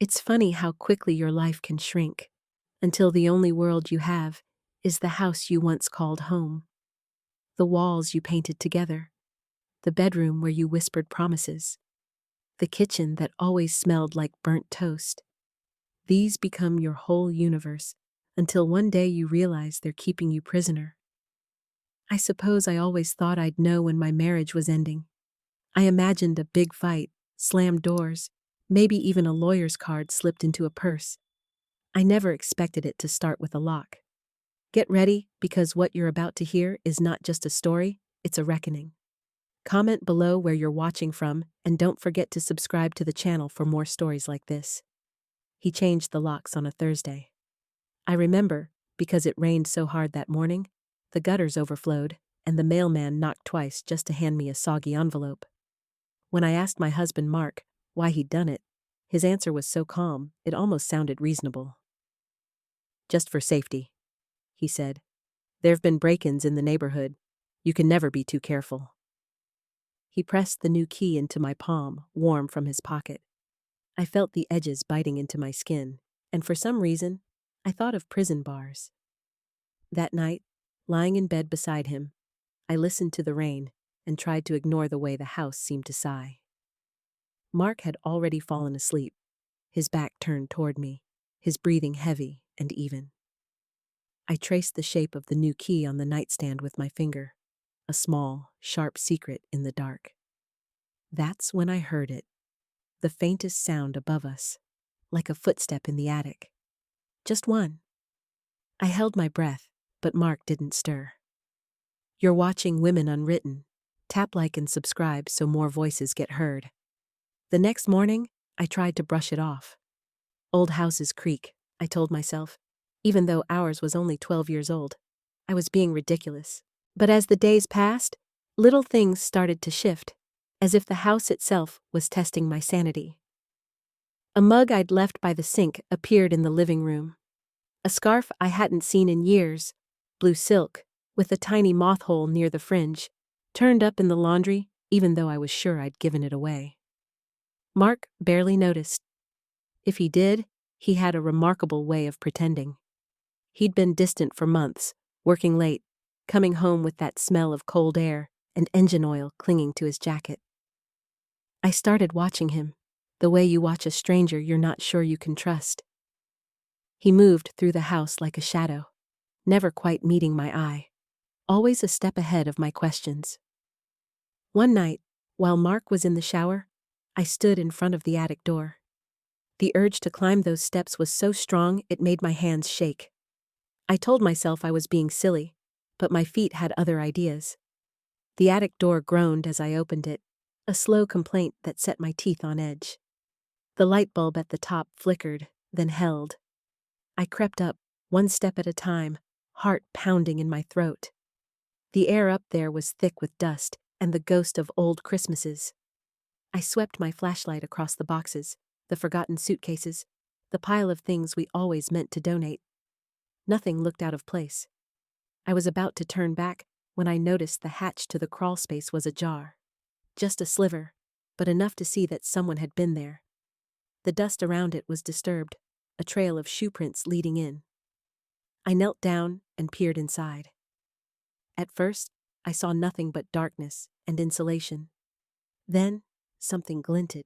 It's funny how quickly your life can shrink, until the only world you have is the house you once called home. The walls you painted together, the bedroom where you whispered promises, the kitchen that always smelled like burnt toast. These become your whole universe until one day you realize they're keeping you prisoner. I suppose I always thought I'd know when my marriage was ending. I imagined a big fight, slammed doors, maybe even a lawyer's card slipped into a purse. I never expected it to start with a lock. Get ready, because what you're about to hear is not just a story, it's a reckoning. Comment below where you're watching from, and don't forget to subscribe to the channel for more stories like this. He changed the locks on a Thursday. I remember, because it rained so hard that morning, the gutters overflowed, and the mailman knocked twice just to hand me a soggy envelope. When I asked my husband Mark why he'd done it, his answer was so calm, it almost sounded reasonable. "Just for safety," he said. "There've been break-ins in the neighborhood. You can never be too careful." He pressed the new key into my palm, warm from his pocket. I felt the edges biting into my skin, and for some reason, I thought of prison bars. That night, lying in bed beside him, I listened to the rain and tried to ignore the way the house seemed to sigh. Mark had already fallen asleep, his back turned toward me, his breathing heavy and even. I traced the shape of the new key on the nightstand with my finger, a small, sharp secret in the dark. That's when I heard it, the faintest sound above us, like a footstep in the attic. Just one. I held my breath, but Mark didn't stir. You're watching Women Unwritten. Tap like and subscribe so more voices get heard. The next morning, I tried to brush it off. Old houses creak, I told myself, even though ours was only 12 years old. I was being ridiculous. But as the days passed, little things started to shift, as if the house itself was testing my sanity. A mug I'd left by the sink appeared in the living room. A scarf I hadn't seen in years, blue silk, with a tiny moth hole near the fringe, turned up in the laundry even though I was sure I'd given it away. Mark barely noticed. If he did, he had a remarkable way of pretending. He'd been distant for months, working late, coming home with that smell of cold air and engine oil clinging to his jacket. I started watching him, the way you watch a stranger you're not sure you can trust. He moved through the house like a shadow, never quite meeting my eye, always a step ahead of my questions. One night, while Mark was in the shower, I stood in front of the attic door. The urge to climb those steps was so strong it made my hands shake. I told myself I was being silly, but my feet had other ideas. The attic door groaned as I opened it, a slow complaint that set my teeth on edge. The light bulb at the top flickered, then held. I crept up, one step at a time, heart pounding in my throat. The air up there was thick with dust and the ghost of old Christmases. I swept my flashlight across the boxes, the forgotten suitcases, the pile of things we always meant to donate. Nothing looked out of place. I was about to turn back when I noticed the hatch to the crawl space was ajar. Just a sliver, but enough to see that someone had been there. The dust around it was disturbed, a trail of shoe prints leading in. I knelt down and peered inside. At first, I saw nothing but darkness and insulation. Then, something glinted.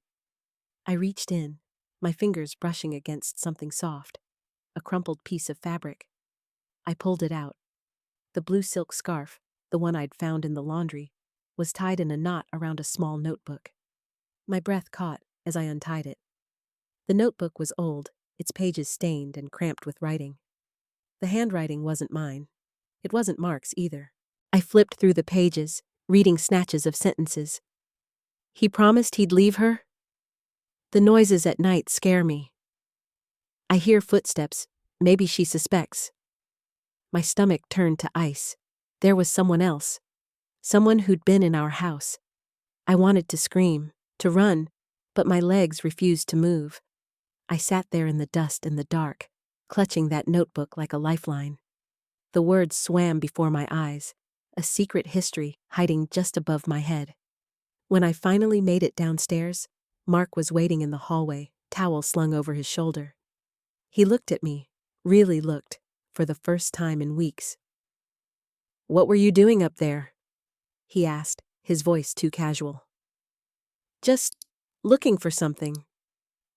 I reached in, my fingers brushing against something soft, a crumpled piece of fabric. I pulled it out. The blue silk scarf, the one I'd found in the laundry, was tied in a knot around a small notebook. My breath caught as I untied it. The notebook was old, its pages stained and cramped with writing. The handwriting wasn't mine. It wasn't Mark's either. I flipped through the pages, reading snatches of sentences. He promised he'd leave her? The noises at night scare me. I hear footsteps. Maybe she suspects. My stomach turned to ice. There was someone else. Someone who'd been in our house. I wanted to scream, to run, but my legs refused to move. I sat there in the dust and the dark, clutching that notebook like a lifeline. The words swam before my eyes, a secret history hiding just above my head. When I finally made it downstairs, Mark was waiting in the hallway, towel slung over his shoulder. He looked at me, really looked, for the first time in weeks. "What were you doing up there?" he asked, his voice too casual. "Just looking for something,"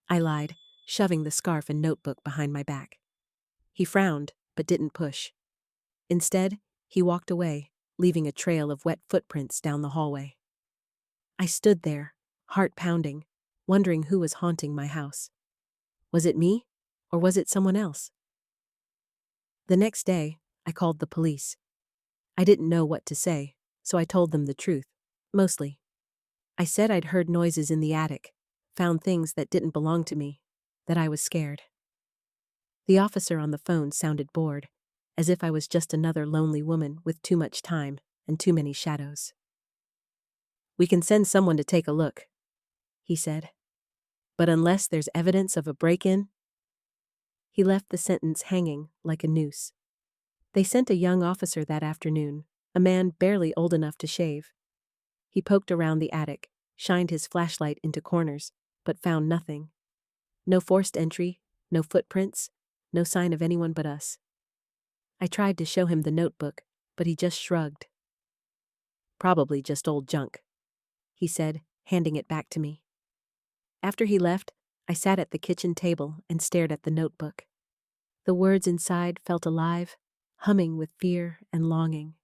I lied, shoving the scarf and notebook behind my back. He frowned, but didn't push. Instead, he walked away, leaving a trail of wet footprints down the hallway. I stood there, heart pounding, wondering who was haunting my house. Was it me, or was it someone else? The next day, I called the police. I didn't know what to say, so I told them the truth, mostly. I said I'd heard noises in the attic, found things that didn't belong to me, that I was scared. The officer on the phone sounded bored, as if I was just another lonely woman with too much time and too many shadows. "We can send someone to take a look," he said. "But unless there's evidence of a break-in..." He left the sentence hanging like a noose. They sent a young officer that afternoon, a man barely old enough to shave. He poked around the attic, shined his flashlight into corners, but found nothing. No forced entry, no footprints, no sign of anyone but us. I tried to show him the notebook, but he just shrugged. "Probably just old junk," he said, handing it back to me. After he left, I sat at the kitchen table and stared at the notebook. The words inside felt alive, humming with fear and longing.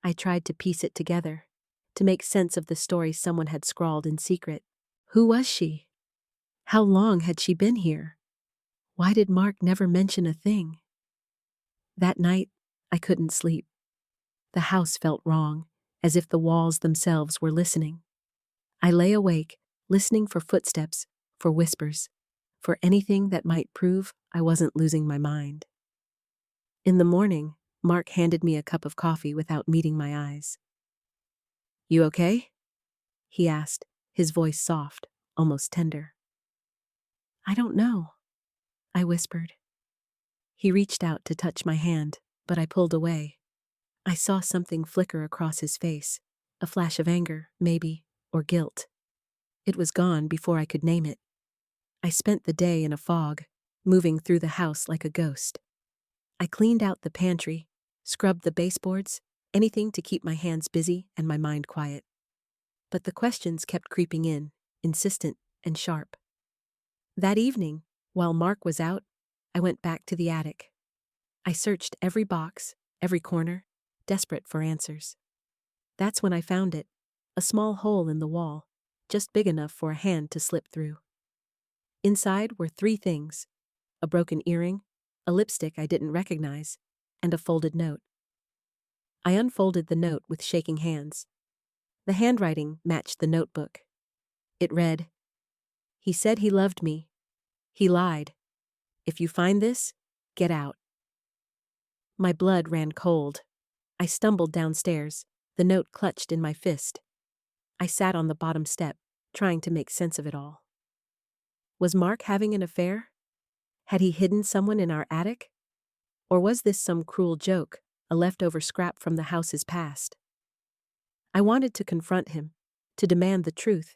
I tried to piece it together, to make sense of the story someone had scrawled in secret. Who was she? How long had she been here? Why did Mark never mention a thing? That night, I couldn't sleep. The house felt wrong, as if the walls themselves were listening. I lay awake, listening for footsteps, for whispers, for anything that might prove I wasn't losing my mind. In the morning, Mark handed me a cup of coffee without meeting my eyes. "You okay?" he asked, his voice soft, almost tender. "I don't know," I whispered. He reached out to touch my hand, but I pulled away. I saw something flicker across his face, a flash of anger, maybe, or guilt. It was gone before I could name it. I spent the day in a fog, moving through the house like a ghost. I cleaned out the pantry, scrubbed the baseboards, anything to keep my hands busy and my mind quiet. But the questions kept creeping in, insistent and sharp. That evening, while Mark was out, I went back to the attic. I searched every box, every corner, desperate for answers. That's when I found it, a small hole in the wall, just big enough for a hand to slip through. Inside were 3 things: a broken earring, a lipstick I didn't recognize, and a folded note. I unfolded the note with shaking hands. The handwriting matched the notebook. It read, "He said he loved me. He lied. If you find this, get out." My blood ran cold. I stumbled downstairs, the note clutched in my fist. I sat on the bottom step, trying to make sense of it all. Was Mark having an affair? Had he hidden someone in our attic? Or was this some cruel joke, a leftover scrap from the house's past? I wanted to confront him, to demand the truth.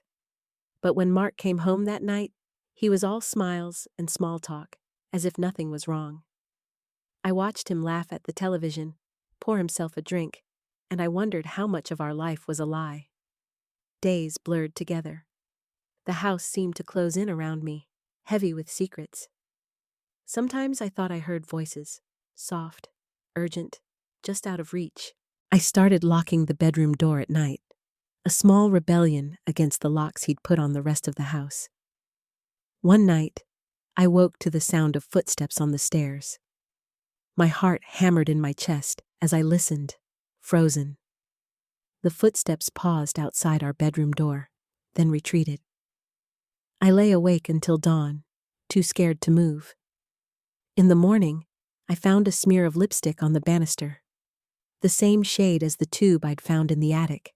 But when Mark came home that night, he was all smiles and small talk, as if nothing was wrong. I watched him laugh at the television, pour himself a drink, and I wondered how much of our life was a lie. Days blurred together. The house seemed to close in around me, heavy with secrets. Sometimes I thought I heard voices, soft, urgent, just out of reach. I started locking the bedroom door at night, a small rebellion against the locks he'd put on the rest of the house. One night, I woke to the sound of footsteps on the stairs. My heart hammered in my chest as I listened, frozen. The footsteps paused outside our bedroom door, then retreated. I lay awake until dawn, too scared to move. In the morning, I found a smear of lipstick on the banister, the same shade as the tube I'd found in the attic.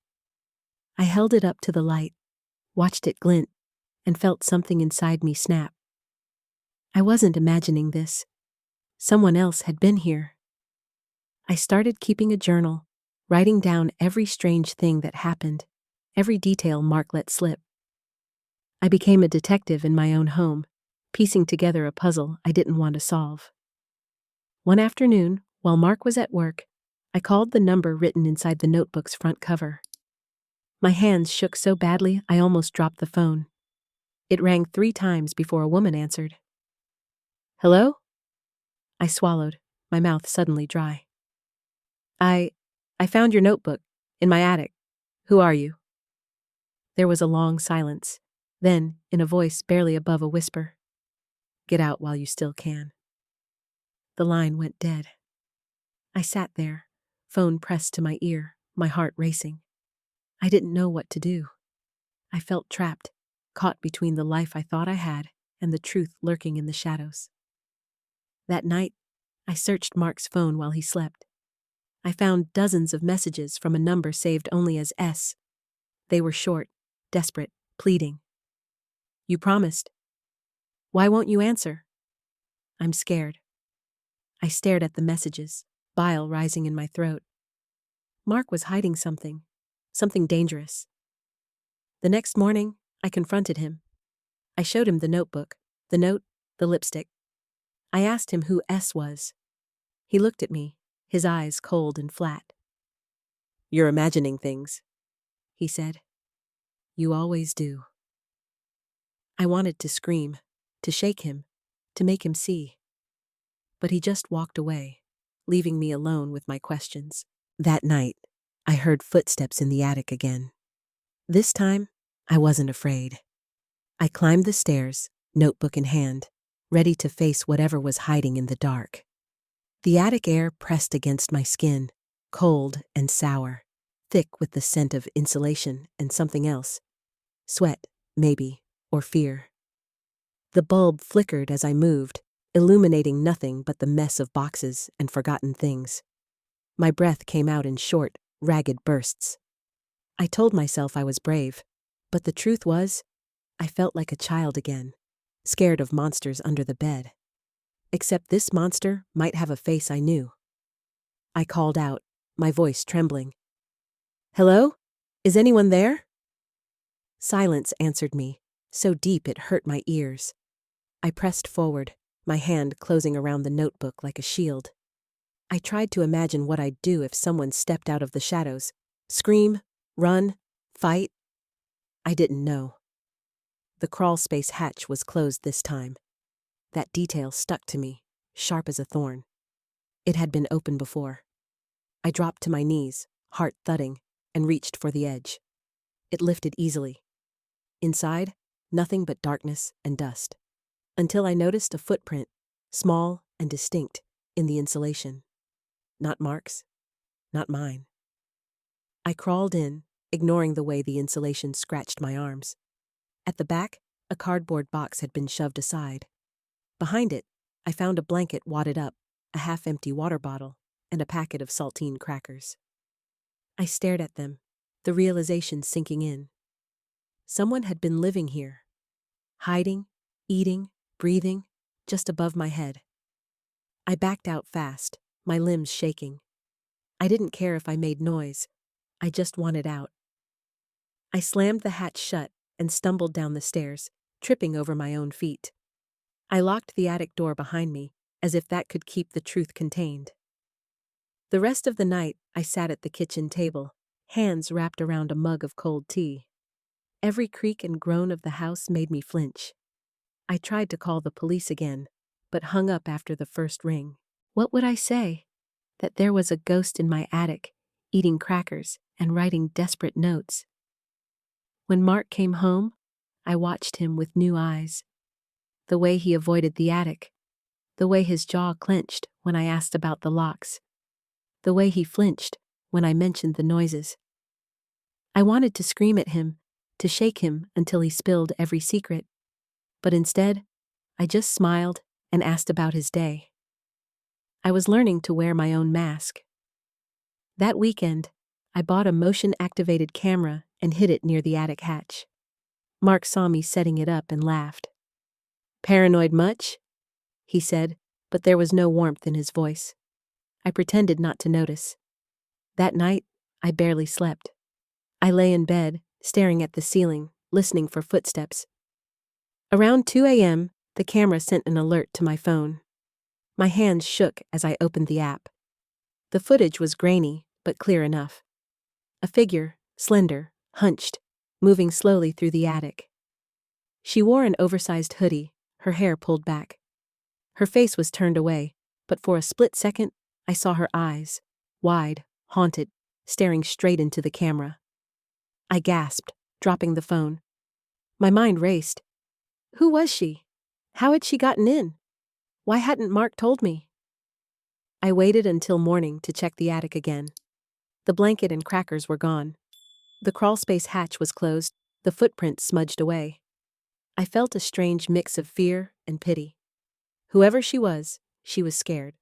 I held it up to the light, watched it glint, and felt something inside me snap. I wasn't imagining this. Someone else had been here. I started keeping a journal, writing down every strange thing that happened, every detail Mark let slip. I became a detective in my own home, piecing together a puzzle I didn't want to solve. One afternoon, while Mark was at work, I called the number written inside the notebook's front cover. My hands shook so badly I almost dropped the phone. It rang 3 times before a woman answered. "Hello?" I swallowed, my mouth suddenly dry. I found your notebook in my attic. Who are you?" There was a long silence. Then, in a voice barely above a whisper, "Get out while you still can." The line went dead. I sat there, phone pressed to my ear, my heart racing. I didn't know what to do. I felt trapped, caught between the life I thought I had and the truth lurking in the shadows. That night, I searched Mark's phone while he slept. I found dozens of messages from a number saved only as S. They were short, desperate, pleading. "You promised. Why won't you answer?" "I'm scared." I stared at the messages, bile rising in my throat. Mark was hiding something dangerous. The next morning, I confronted him. I showed him the notebook, the note, the lipstick. I asked him who S was. He looked at me, his eyes cold and flat. "You're imagining things," he said. "You always do." I wanted to scream, to shake him, to make him see. But he just walked away, leaving me alone with my questions. That night, I heard footsteps in the attic again. This time, I wasn't afraid. I climbed the stairs, notebook in hand, ready to face whatever was hiding in the dark. The attic air pressed against my skin, cold and sour, thick with the scent of insulation and something else. Sweat, maybe, or fear. The bulb flickered as I moved, illuminating nothing but the mess of boxes and forgotten things. My breath came out in short, ragged bursts. I told myself I was brave, but the truth was, I felt like a child again, scared of monsters under the bed. Except this monster might have a face I knew. I called out, my voice trembling. "Hello? Is anyone there?" Silence answered me, so deep it hurt my ears. I pressed forward, my hand closing around the notebook like a shield. I tried to imagine what I'd do if someone stepped out of the shadows. Scream, run, fight. I didn't know. The crawlspace hatch was closed this time. That detail stuck to me, sharp as a thorn. It had been open before. I dropped to my knees, heart thudding, and reached for the edge. It lifted easily. Inside, nothing but darkness and dust. Until I noticed a footprint, small and distinct, in the insulation. Not Mark's, not mine. I crawled in, ignoring the way the insulation scratched my arms. At the back, a cardboard box had been shoved aside. Behind it, I found a blanket wadded up, a half-empty water bottle, and a packet of saltine crackers. I stared at them, the realization sinking in. Someone had been living here. Hiding, eating, breathing, just above my head. I backed out fast, my limbs shaking. I didn't care if I made noise. I just wanted out. I slammed the hatch shut and stumbled down the stairs, tripping over my own feet. I locked the attic door behind me, as if that could keep the truth contained. The rest of the night, I sat at the kitchen table, hands wrapped around a mug of cold tea. Every creak and groan of the house made me flinch. I tried to call the police again, but hung up after the first ring. What would I say? That there was a ghost in my attic, eating crackers and writing desperate notes. When Mark came home, I watched him with new eyes. The way he avoided the attic, the way his jaw clenched when I asked about the locks, the way he flinched when I mentioned the noises. I wanted to scream at him, to shake him until he spilled every secret, but instead, I just smiled and asked about his day. I was learning to wear my own mask. That weekend, I bought a motion-activated camera and hid it near the attic hatch. Mark saw me setting it up and laughed. "Paranoid much?" he said, but there was no warmth in his voice. I pretended not to notice. That night, I barely slept. I lay in bed, staring at the ceiling, listening for footsteps, Around 2 a.m., the camera sent an alert to my phone. My hands shook as I opened the app. The footage was grainy, but clear enough. A figure, slender, hunched, moving slowly through the attic. She wore an oversized hoodie, her hair pulled back. Her face was turned away, but for a split second, I saw her eyes, wide, haunted, staring straight into the camera. I gasped, dropping the phone. My mind raced. Who was she? How had she gotten in? Why hadn't Mark told me? I waited until morning to check the attic again. The blanket and crackers were gone. The crawlspace hatch was closed, the footprints smudged away. I felt a strange mix of fear and pity. Whoever she was scared.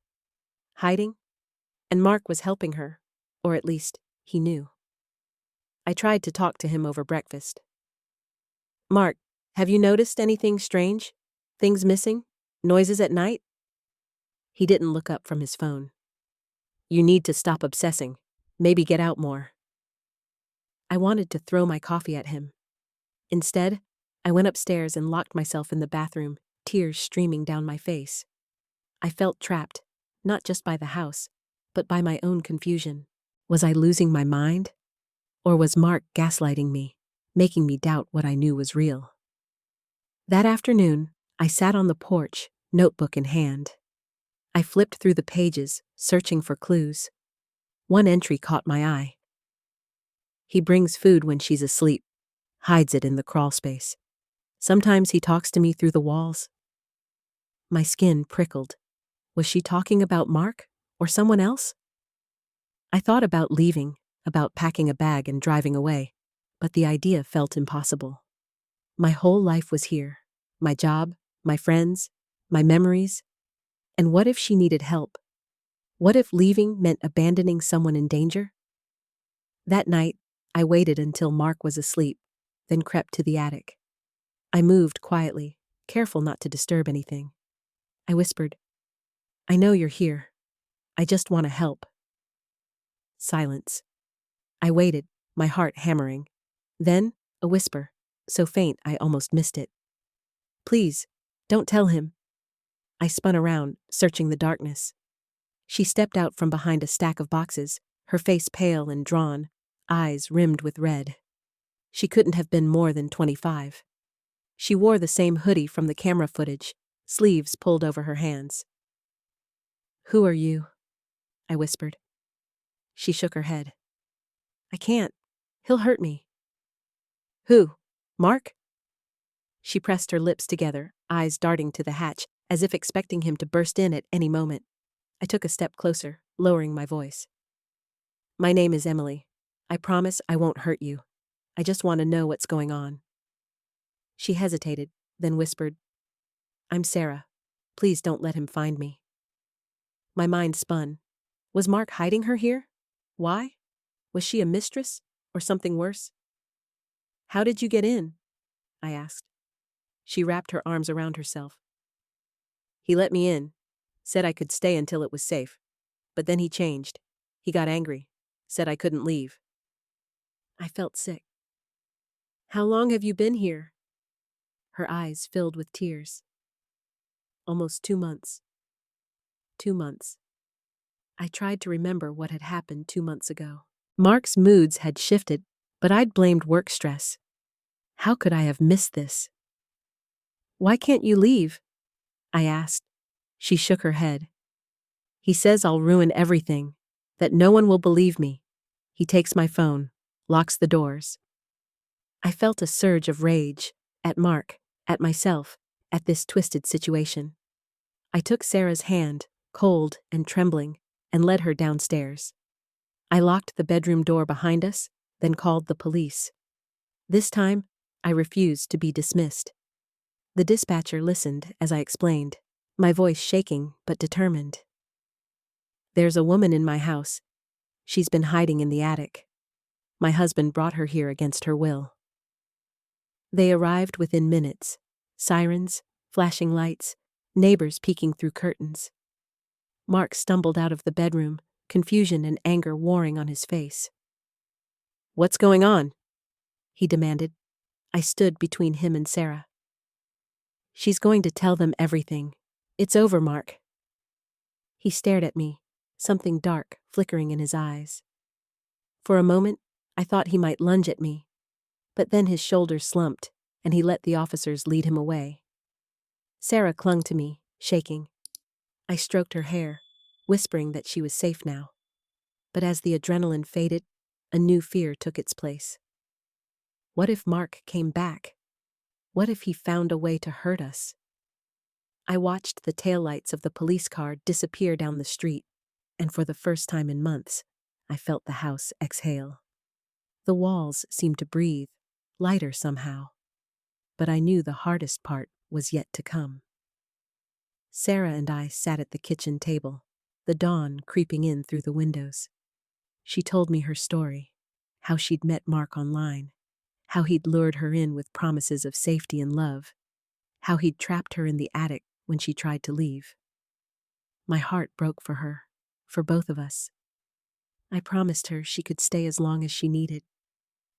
Hiding? And Mark was helping her, or at least, he knew. I tried to talk to him over breakfast. Mark, have you noticed anything strange? Things missing? Noises at night? He didn't look up from his phone. You need to stop obsessing. Maybe get out more. I wanted to throw my coffee at him. Instead, I went upstairs and locked myself in the bathroom, tears streaming down my face. I felt trapped, not just by the house, but by my own confusion. Was I losing my mind? Or was Mark gaslighting me, making me doubt what I knew was real? That afternoon, I sat on the porch, notebook in hand. I flipped through the pages, searching for clues. One entry caught my eye. He brings food when she's asleep, hides it in the crawlspace. Sometimes he talks to me through the walls. My skin prickled. Was she talking about Mark or someone else? I thought about leaving, about packing a bag and driving away, but the idea felt impossible. My whole life was here. My job, my friends, my memories. And what if she needed help? What if leaving meant abandoning someone in danger? That night, I waited until Mark was asleep, then crept to the attic. I moved quietly, careful not to disturb anything. I whispered, I know you're here. I just want to help. Silence. I waited, my heart hammering. Then, a whisper, so faint I almost missed it. Please, don't tell him. I spun around, searching the darkness. She stepped out from behind a stack of boxes, her face pale and drawn, eyes rimmed with red. She couldn't have been more than 25. She wore the same hoodie from the camera footage, sleeves pulled over her hands. Who are you? I whispered. She shook her head. I can't. He'll hurt me. Who? Mark? She pressed her lips together, eyes darting to the hatch, as if expecting him to burst in at any moment. I took a step closer, lowering my voice. My name is Emily. I promise I won't hurt you. I just want to know what's going on. She hesitated, then whispered, I'm Sarah. Please don't let him find me. My mind spun. Was Mark hiding her here? Why? Was she a mistress, or something worse? How did you get in? I asked. She wrapped her arms around herself. He let me in, said I could stay until it was safe. But then he changed. He got angry, said I couldn't leave. I felt sick. How long have you been here? Her eyes filled with tears. Almost 2 months. 2 months. I tried to remember what had happened 2 months ago. Mark's moods had shifted, but I'd blamed work stress. How could I have missed this? Why can't you leave? I asked. She shook her head. He says I'll ruin everything, that no one will believe me. He takes my phone, locks the doors. I felt a surge of rage, at Mark, at myself, at this twisted situation. I took Sarah's hand, cold and trembling, and led her downstairs. I locked the bedroom door behind us, then called the police. This time, I refused to be dismissed. The dispatcher listened as I explained, my voice shaking but determined. There's a woman in my house. She's been hiding in the attic. My husband brought her here against her will. They arrived within minutes. Sirens, flashing lights, neighbors peeking through curtains. Mark stumbled out of the bedroom, confusion and anger warring on his face. What's going on? He demanded. I stood between him and Sarah. She's going to tell them everything. It's over, Mark. He stared at me, something dark flickering in his eyes. For a moment, I thought he might lunge at me, but then his shoulders slumped, and he let the officers lead him away. Sarah clung to me, shaking. I stroked her hair, whispering that she was safe now. But as the adrenaline faded, a new fear took its place. What if Mark came back? What if he found a way to hurt us? I watched the taillights of the police car disappear down the street, and for the first time in months, I felt the house exhale. The walls seemed to breathe, lighter somehow. But I knew the hardest part was yet to come. Sarah and I sat at the kitchen table, the dawn creeping in through the windows. She told me her story, how she'd met Mark online, how he'd lured her in with promises of safety and love, how he'd trapped her in the attic when she tried to leave. My heart broke for her, for both of us. I promised her she could stay as long as she needed.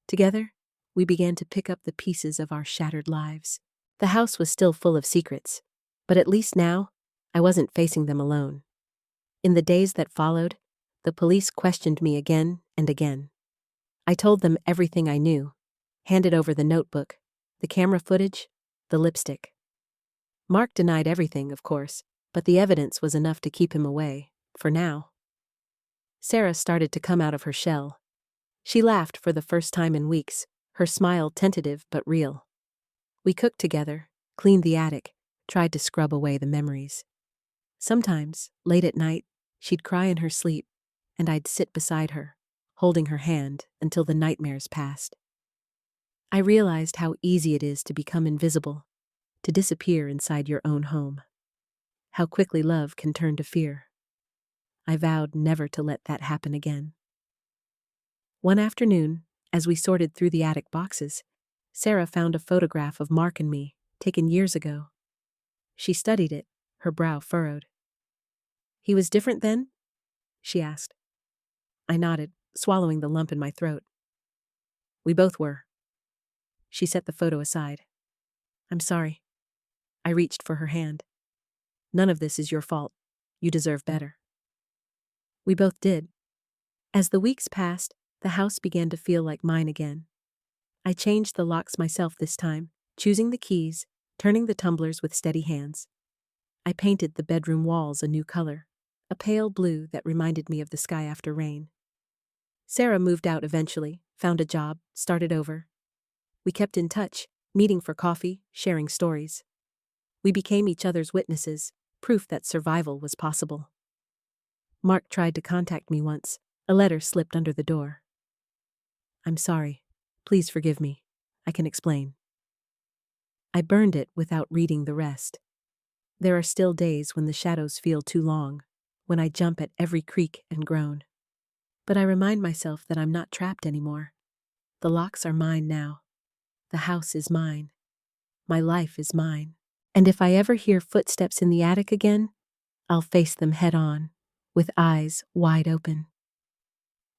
Together, we began to pick up the pieces of our shattered lives. The house was still full of secrets, but at least now, I wasn't facing them alone. In the days that followed, the police questioned me again and again. I told them everything I knew, handed over the notebook, the camera footage, the lipstick. Mark denied everything, of course, but the evidence was enough to keep him away, for now. Sarah started to come out of her shell. She laughed for the first time in weeks, her smile tentative but real. We cooked together, cleaned the attic, tried to scrub away the memories. Sometimes, late at night, she'd cry in her sleep, and I'd sit beside her, holding her hand until the nightmares passed. I realized how easy it is to become invisible, to disappear inside your own home. How quickly love can turn to fear. I vowed never to let that happen again. One afternoon, as we sorted through the attic boxes, Sarah found a photograph of Mark and me, taken years ago. She studied it, her brow furrowed. "He was different then?" she asked. I nodded, swallowing the lump in my throat. "We both were." She set the photo aside. "I'm sorry." I reached for her hand. "None of this is your fault. You deserve better." We both did. As the weeks passed, the house began to feel like mine again. I changed the locks myself this time, choosing the keys, turning the tumblers with steady hands. I painted the bedroom walls a new color, a pale blue that reminded me of the sky after rain. Sarah moved out eventually, found a job, started over. We kept in touch, meeting for coffee, sharing stories. We became each other's witnesses, proof that survival was possible. Mark tried to contact me once. A letter slipped under the door. "I'm sorry. Please forgive me. I can explain." I burned it without reading the rest. There are still days when the shadows feel too long, when I jump at every creak and groan. But I remind myself that I'm not trapped anymore. The locks are mine now. The house is mine. My life is mine. And if I ever hear footsteps in the attic again, I'll face them head on, with eyes wide open.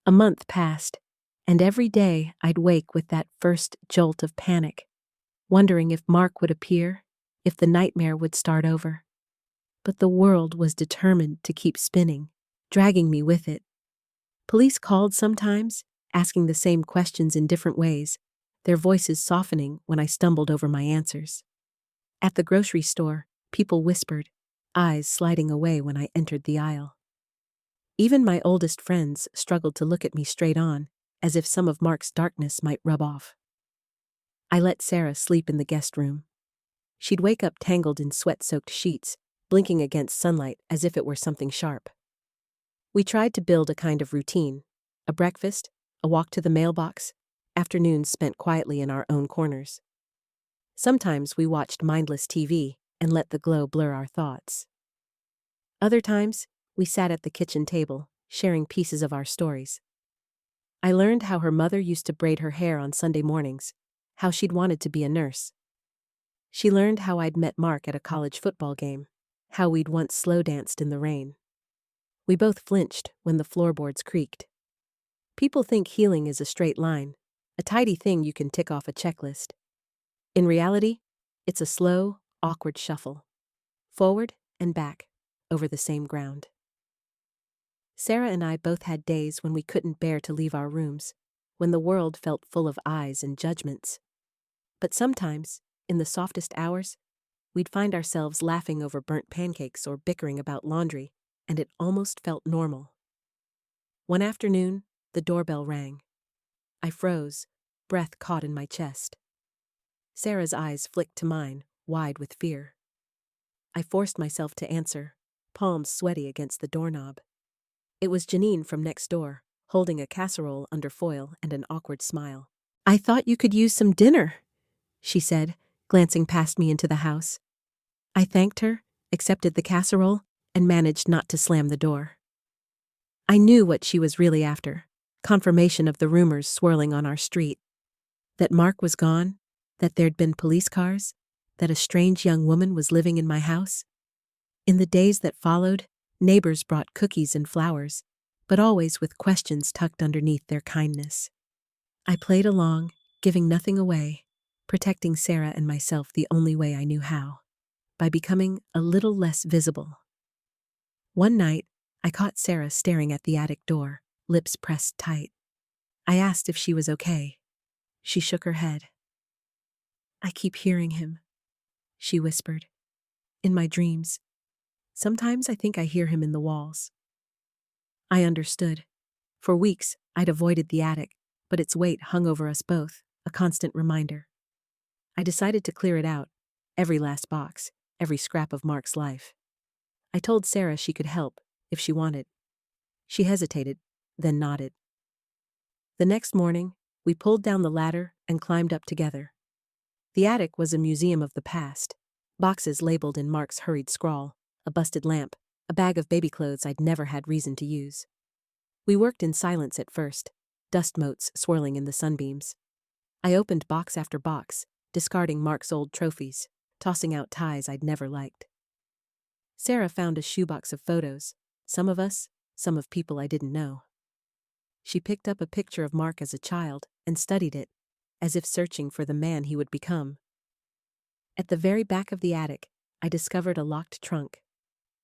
A month passed, and every day I'd wake with that first jolt of panic, wondering if Mark would appear, if the nightmare would start over. But the world was determined to keep spinning, dragging me with it. Police called sometimes, asking the same questions in different ways, their voices softening when I stumbled over my answers. At the grocery store, people whispered, eyes sliding away when I entered the aisle. Even my oldest friends struggled to look at me straight on, as if some of Mark's darkness might rub off. I let Sarah sleep in the guest room. She'd wake up tangled in sweat-soaked sheets, blinking against sunlight as if it were something sharp. We tried to build a kind of routine, a breakfast, a walk to the mailbox, afternoons spent quietly in our own corners. Sometimes we watched mindless TV and let the glow blur our thoughts. Other times, we sat at the kitchen table, sharing pieces of our stories. I learned how her mother used to braid her hair on Sunday mornings, how she'd wanted to be a nurse. She learned how I'd met Mark at a college football game, how we'd once slow danced in the rain. We both flinched when the floorboards creaked. People think healing is a straight line, a tidy thing you can tick off a checklist. In reality, it's a slow, awkward shuffle. Forward and back, over the same ground. Sarah and I both had days when we couldn't bear to leave our rooms, when the world felt full of eyes and judgments. But sometimes, in the softest hours, we'd find ourselves laughing over burnt pancakes or bickering about laundry, and it almost felt normal. One afternoon, the doorbell rang. I froze, breath caught in my chest. Sarah's eyes flicked to mine, wide with fear. I forced myself to answer, palms sweaty against the doorknob. It was Janine from next door, holding a casserole under foil and an awkward smile. "I thought you could use some dinner," she said, glancing past me into the house. I thanked her, accepted the casserole, and managed not to slam the door. I knew what she was really after, confirmation of the rumors swirling on our street. That Mark was gone, that there'd been police cars, that a strange young woman was living in my house. In the days that followed, neighbors brought cookies and flowers, but always with questions tucked underneath their kindness. I played along, giving nothing away, protecting Sarah and myself the only way I knew how, by becoming a little less visible. One night, I caught Sarah staring at the attic door, lips pressed tight. I asked if she was okay. She shook her head. "I keep hearing him," she whispered. "In my dreams. Sometimes I think I hear him in the walls." I understood. For weeks, I'd avoided the attic, but its weight hung over us both, a constant reminder. I decided to clear it out, every last box, every scrap of Mark's life. I told Sarah she could help, if she wanted. She hesitated, then nodded. The next morning, we pulled down the ladder and climbed up together. The attic was a museum of the past, boxes labeled in Mark's hurried scrawl, a busted lamp, a bag of baby clothes I'd never had reason to use. We worked in silence at first, dust motes swirling in the sunbeams. I opened box after box, discarding Mark's old trophies, tossing out ties I'd never liked. Sarah found a shoebox of photos, some of us, some of people I didn't know. She picked up a picture of Mark as a child and studied it, as if searching for the man he would become. At the very back of the attic, I discovered a locked trunk.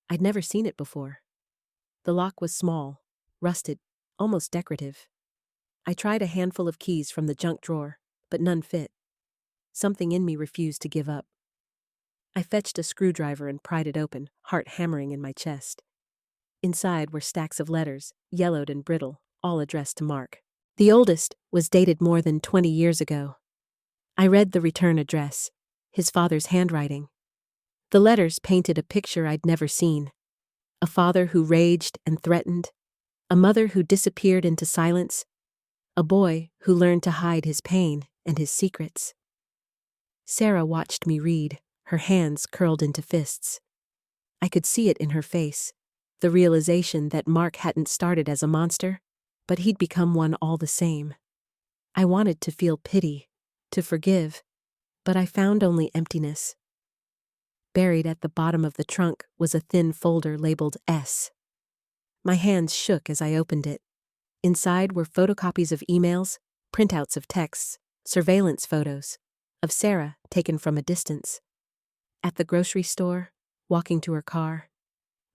I'd never seen it before. The lock was small, rusted, almost decorative. I tried a handful of keys from the junk drawer, but none fit. Something in me refused to give up. I fetched a screwdriver and pried it open, heart hammering in my chest. Inside were stacks of letters, yellowed and brittle, all addressed to Mark. The oldest was dated more than 20 years ago. I read the return address, his father's handwriting. The letters painted a picture I'd never seen. A father who raged and threatened, a mother who disappeared into silence, a boy who learned to hide his pain and his secrets. Sarah watched me read, her hands curled into fists. I could see it in her face, the realization that Mark hadn't started as a monster, but he'd become one all the same. I wanted to feel pity, to forgive, but I found only emptiness. Buried at the bottom of the trunk was a thin folder labeled S. My hands shook as I opened it. Inside were photocopies of emails, printouts of texts, surveillance photos, of Sarah taken from a distance. At the grocery store, walking to her car,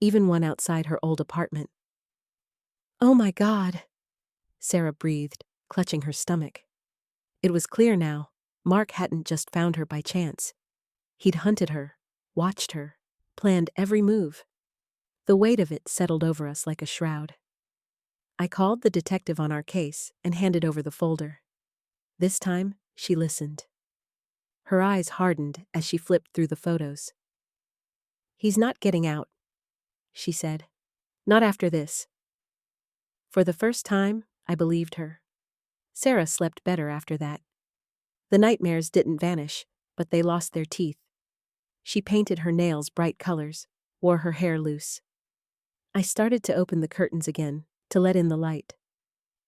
even one outside her old apartment. "Oh my God," Sarah breathed, clutching her stomach. It was clear now, Mark hadn't just found her by chance. He'd hunted her, watched her, planned every move. The weight of it settled over us like a shroud. I called the detective on our case and handed over the folder. This time, she listened. Her eyes hardened as she flipped through the photos. "He's not getting out," she said. "Not after this." For the first time, I believed her. Sarah slept better after that. The nightmares didn't vanish, but they lost their teeth. She painted her nails bright colors, wore her hair loose. I started to open the curtains again, to let in the light.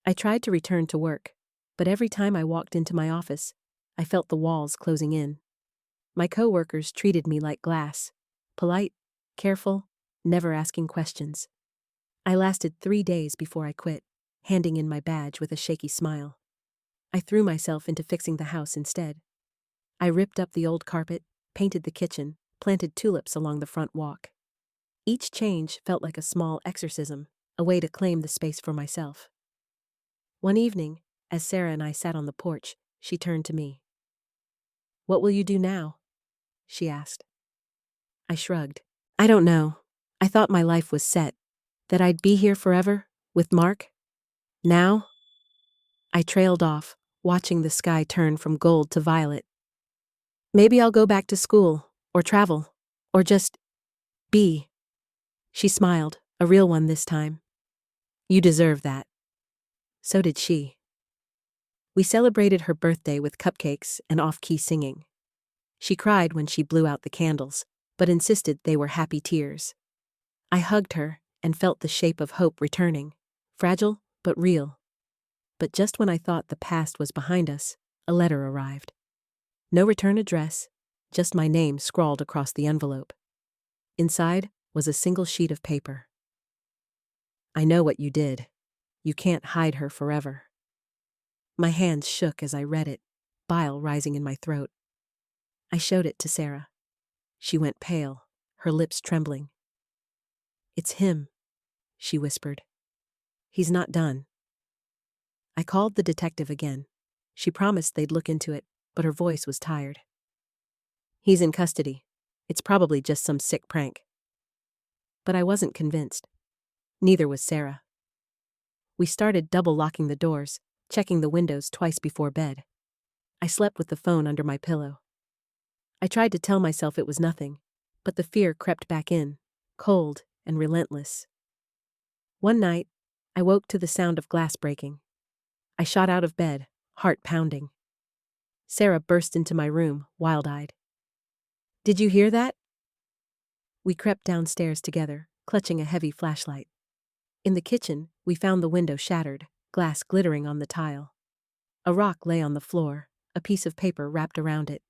I tried to return to work, but every time I walked into my office, I felt the walls closing in. My coworkers treated me like glass, polite, careful, never asking questions. I lasted 3 days before I quit, handing in my badge with a shaky smile. I threw myself into fixing the house instead. I ripped up the old carpet, painted the kitchen, planted tulips along the front walk. Each change felt like a small exorcism, a way to claim the space for myself. One evening, as Sarah and I sat on the porch, she turned to me. "What will you do now?" she asked. I shrugged. "I don't know. I thought my life was set, that I'd be here forever, with Mark. Now?" I trailed off, watching the sky turn from gold to violet. "Maybe I'll go back to school, or travel, or just be." She smiled, a real one this time. "You deserve that." So did she. We celebrated her birthday with cupcakes and off-key singing. She cried when she blew out the candles, but insisted they were happy tears. I hugged her and felt the shape of hope returning, fragile but real. But just when I thought the past was behind us, a letter arrived. No return address, just my name scrawled across the envelope. Inside was a single sheet of paper. "I know what you did. You can't hide her forever." My hands shook as I read it, bile rising in my throat. I showed it to Sarah. She went pale, her lips trembling. "It's him," she whispered. "He's not done." I called the detective again. She promised they'd look into it, but her voice was tired. "He's in custody. It's probably just some sick prank." But I wasn't convinced. Neither was Sarah. We started double-locking the doors, checking the windows twice before bed. I slept with the phone under my pillow. I tried to tell myself it was nothing, but the fear crept back in, cold and relentless. One night, I woke to the sound of glass breaking. I shot out of bed, heart pounding. Sarah burst into my room, wild-eyed. "Did you hear that?" We crept downstairs together, clutching a heavy flashlight. In the kitchen, we found the window shattered, glass glittering on the tile. A rock lay on the floor, a piece of paper wrapped around it.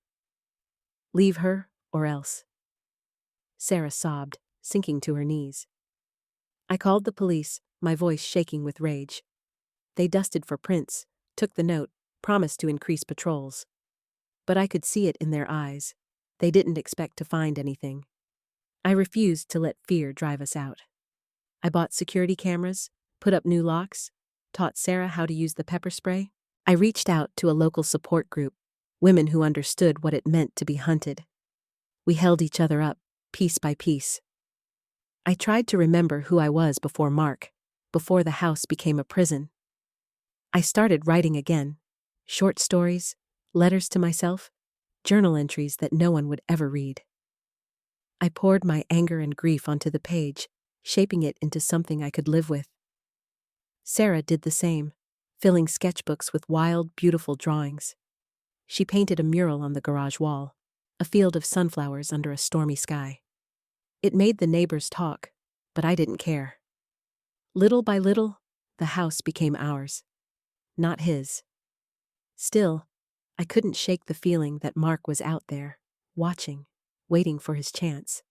"Leave her, or else." Sarah sobbed, sinking to her knees. I called the police, my voice shaking with rage. They dusted for prints, took the note, promised to increase patrols. But I could see it in their eyes. They didn't expect to find anything. I refused to let fear drive us out. I bought security cameras, put up new locks, taught Sarah how to use the pepper spray. I reached out to a local support group, women who understood what it meant to be hunted. We held each other up, piece by piece. I tried to remember who I was before Mark, before the house became a prison. I started writing again. Short stories, letters to myself, journal entries that no one would ever read. I poured my anger and grief onto the page, shaping it into something I could live with. Sarah did the same, filling sketchbooks with wild, beautiful drawings. She painted a mural on the garage wall, a field of sunflowers under a stormy sky. It made the neighbors talk, but I didn't care. Little by little, the house became ours, not his. Still, I couldn't shake the feeling that Mark was out there, watching, waiting for his chance.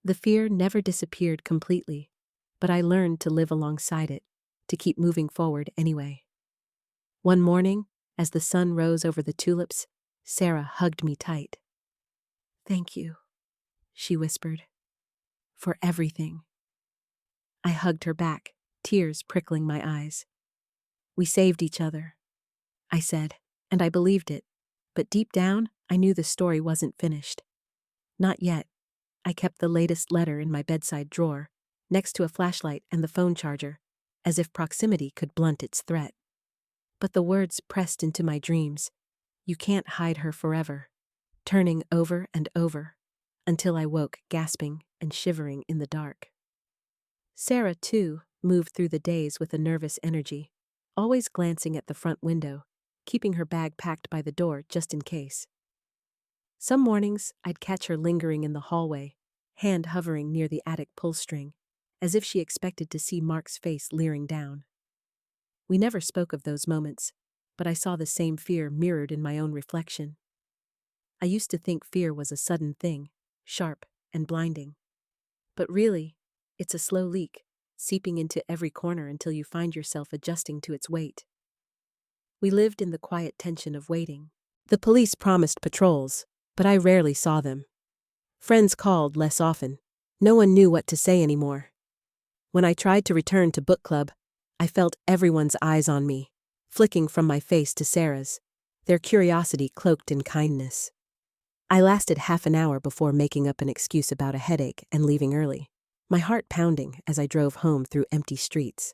The fear never disappeared completely, but I learned to live alongside it, to keep moving forward anyway. One morning, as the sun rose over the tulips, Sarah hugged me tight. "Thank you," she whispered, "for everything." I hugged her back, tears prickling my eyes. "We saved each other," I said, and I believed it, but deep down, I knew the story wasn't finished. Not yet. I kept the latest letter in my bedside drawer, next to a flashlight and the phone charger, as if proximity could blunt its threat. But the words pressed into my dreams. "You can't hide her forever," turning over and over, until I woke gasping and shivering in the dark. Sarah, too, moved through the days with a nervous energy, always glancing at the front window, keeping her bag packed by the door just in case. Some mornings, I'd catch her lingering in the hallway, hand hovering near the attic pull string, as if she expected to see Mark's face leering down. We never spoke of those moments, but I saw the same fear mirrored in my own reflection. I used to think fear was a sudden thing, sharp and blinding. But really, it's a slow leak, seeping into every corner until you find yourself adjusting to its weight. We lived in the quiet tension of waiting. The police promised patrols, but I rarely saw them. Friends called less often. No one knew what to say anymore. When I tried to return to book club, I felt everyone's eyes on me, flicking from my face to Sarah's, their curiosity cloaked in kindness. I lasted half an hour before making up an excuse about a headache and leaving early, my heart pounding as I drove home through empty streets.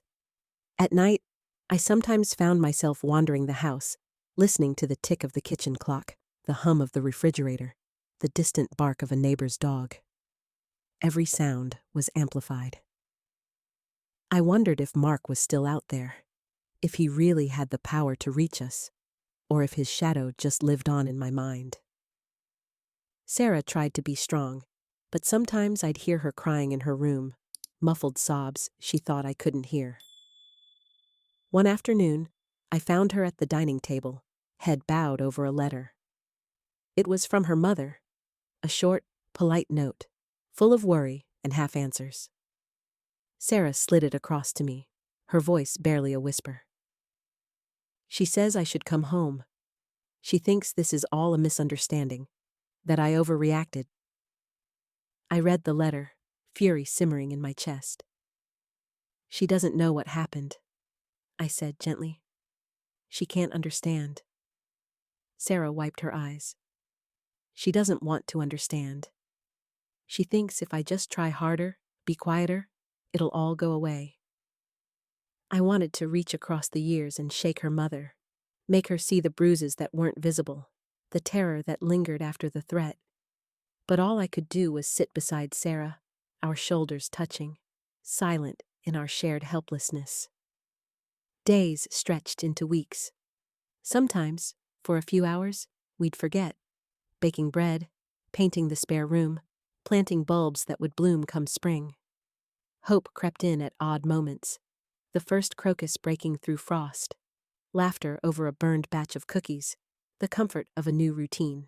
At night, I sometimes found myself wandering the house, listening to the tick of the kitchen clock, the hum of the refrigerator, the distant bark of a neighbor's dog. Every sound was amplified. I wondered if Mark was still out there, if he really had the power to reach us, or if his shadow just lived on in my mind. Sarah tried to be strong, but sometimes I'd hear her crying in her room, muffled sobs she thought I couldn't hear. One afternoon, I found her at the dining table, head bowed over a letter. It was from her mother, a short, polite note, full of worry and half-answers. Sarah slid it across to me, her voice barely a whisper. She says I should come home. She thinks this is all a misunderstanding, that I overreacted. I read the letter, fury simmering in my chest. She doesn't know what happened, I said gently. She can't understand. Sarah wiped her eyes. She doesn't want to understand. She thinks if I just try harder, be quieter, it'll all go away. I wanted to reach across the years and shake her mother, make her see the bruises that weren't visible, the terror that lingered after the threat. But all I could do was sit beside Sarah, our shoulders touching, silent in our shared helplessness. Days stretched into weeks. Sometimes, for a few hours, we'd forget, baking bread, painting the spare room, planting bulbs that would bloom come spring. Hope crept in at odd moments, the first crocus breaking through frost, laughter over a burned batch of cookies, the comfort of a new routine.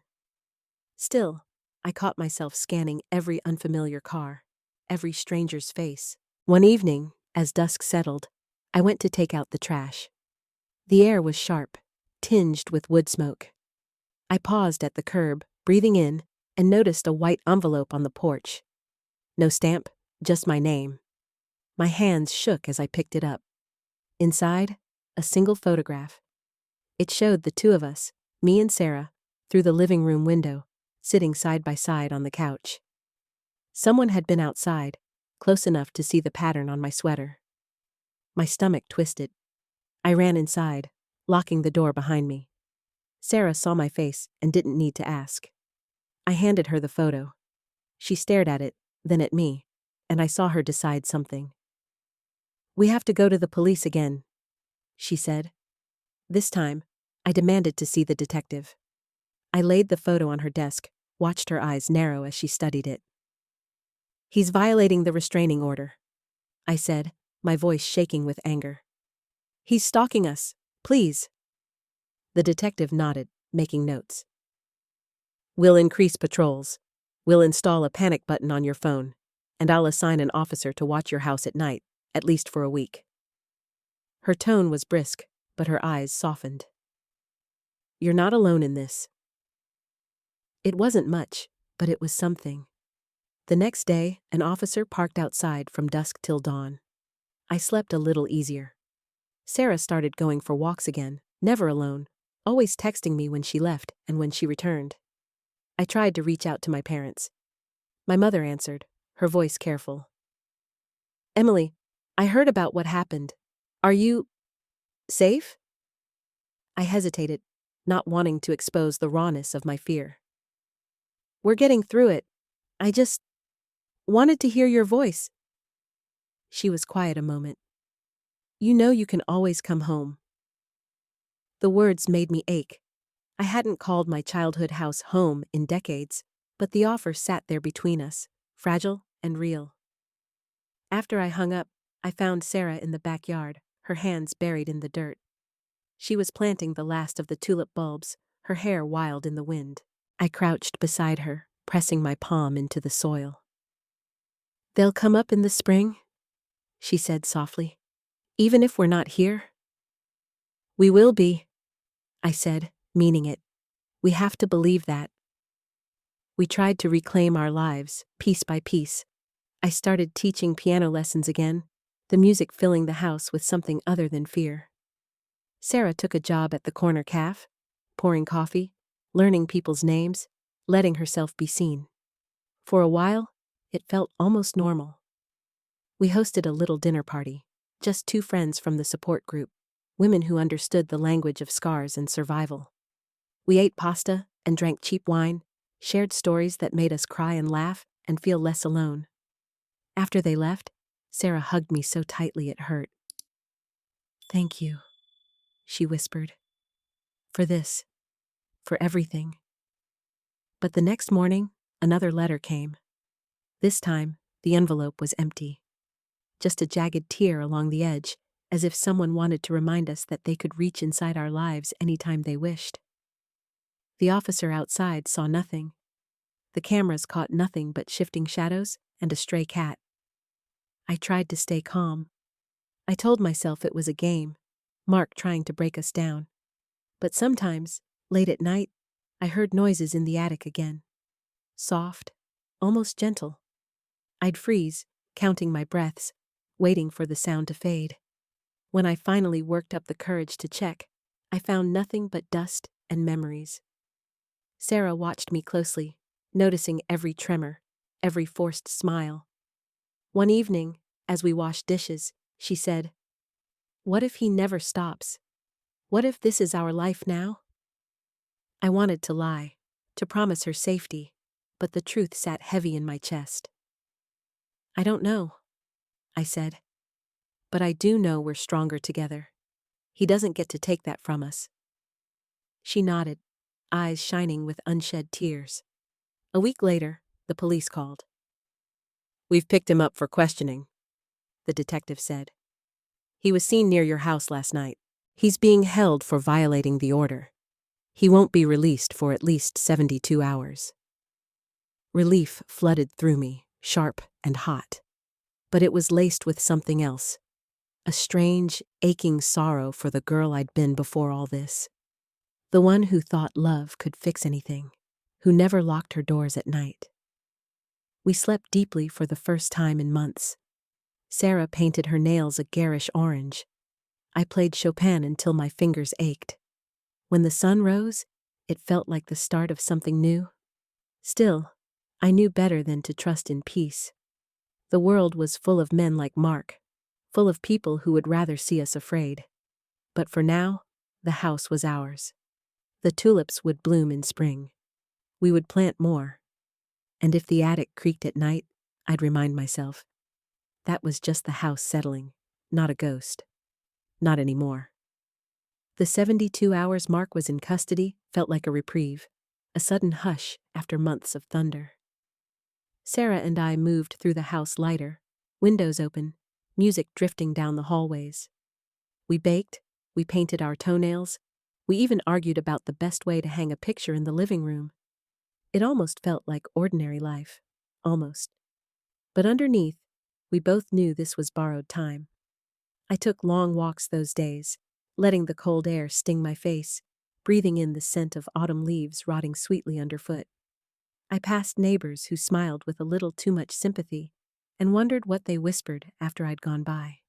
Still, I caught myself scanning every unfamiliar car, every stranger's face. One evening, as dusk settled, I went to take out the trash. The air was sharp, tinged with wood smoke. I paused at the curb, breathing in, and noticed a white envelope on the porch. No stamp, just my name. My hands shook as I picked it up. Inside, a single photograph. It showed the two of us, me and Sarah, through the living room window, sitting side by side on the couch. Someone had been outside, close enough to see the pattern on my sweater. My stomach twisted. I ran inside, locking the door behind me. Sarah saw my face and didn't need to ask. I handed her the photo. She stared at it, then at me, and I saw her decide something. "We have to go to the police again," she said. This time, I demanded to see the detective. I laid the photo on her desk, watched her eyes narrow as she studied it. "He's violating the restraining order," I said, my voice shaking with anger. "He's stalking us. Please." The detective nodded, making notes. "We'll increase patrols. We'll install a panic button on your phone, and I'll assign an officer to watch your house at night, at least for a week." Her tone was brisk, but her eyes softened. "You're not alone in this." It wasn't much, but it was something. The next day, an officer parked outside from dusk till dawn. I slept a little easier. Sarah started going for walks again, never alone, always texting me when she left and when she returned. I tried to reach out to my parents. My mother answered, her voice careful. "Emily, I heard about what happened. Are you safe?" I hesitated, not wanting to expose the rawness of my fear. "We're getting through it. I just wanted to hear your voice." She was quiet a moment. "You know you can always come home." The words made me ache. I hadn't called my childhood house home in decades, but the offer sat there between us, fragile and real. After I hung up, I found Sarah in the backyard, her hands buried in the dirt. She was planting the last of the tulip bulbs, her hair wild in the wind. I crouched beside her, pressing my palm into the soil. "They'll come up in the spring," she said softly. "Even if we're not here." "We will be," I said, meaning it. "We have to believe that." We tried to reclaim our lives, piece by piece. I started teaching piano lessons again, the music filling the house with something other than fear. Sarah took a job at the corner cafe, pouring coffee, learning people's names, letting herself be seen. For a while, it felt almost normal. We hosted a little dinner party, just 2 friends from the support group, women who understood the language of scars and survival. We ate pasta and drank cheap wine, shared stories that made us cry and laugh and feel less alone. After they left, Sarah hugged me so tightly it hurt. "Thank you," she whispered. "For this. For everything." But the next morning, another letter came. This time, the envelope was empty. Just a jagged tear along the edge, as if someone wanted to remind us that they could reach inside our lives anytime they wished. The officer outside saw nothing. The cameras caught nothing but shifting shadows and a stray cat. I tried to stay calm. I told myself it was a game, Mark trying to break us down. But sometimes, late at night, I heard noises in the attic again. Soft, almost gentle. I'd freeze, counting my breaths, waiting for the sound to fade. When I finally worked up the courage to check, I found nothing but dust and memories. Sarah watched me closely, noticing every tremor, every forced smile. One evening, as we washed dishes, she said, "What if he never stops? What if this is our life now?" I wanted to lie, to promise her safety, but the truth sat heavy in my chest. "I don't know," I said. "But I do know we're stronger together. He doesn't get to take that from us." She nodded, eyes shining with unshed tears. A week later, the police called. "We've picked him up for questioning," the detective said. "He was seen near your house last night. He's being held for violating the order. He won't be released for at least 72 hours. Relief flooded through me, sharp and hot. But it was laced with something else. A strange, aching sorrow for the girl I'd been before all this. The one who thought love could fix anything, who never locked her doors at night. We slept deeply for the first time in months. Sarah painted her nails a garish orange. I played Chopin until my fingers ached. When the sun rose, it felt like the start of something new. Still, I knew better than to trust in peace. The world was full of men like Mark, full of people who would rather see us afraid. But for now, the house was ours. The tulips would bloom in spring. We would plant more. And if the attic creaked at night, I'd remind myself, that was just the house settling, not a ghost. Not anymore. The 72 hours Mark was in custody felt like a reprieve, a sudden hush after months of thunder. Sarah and I moved through the house lighter, windows open, music drifting down the hallways. We baked, we painted our toenails, we even argued about the best way to hang a picture in the living room. It almost felt like ordinary life. Almost. But underneath, we both knew this was borrowed time. I took long walks those days, letting the cold air sting my face, breathing in the scent of autumn leaves rotting sweetly underfoot. I passed neighbors who smiled with a little too much sympathy and wondered what they whispered after I'd gone by.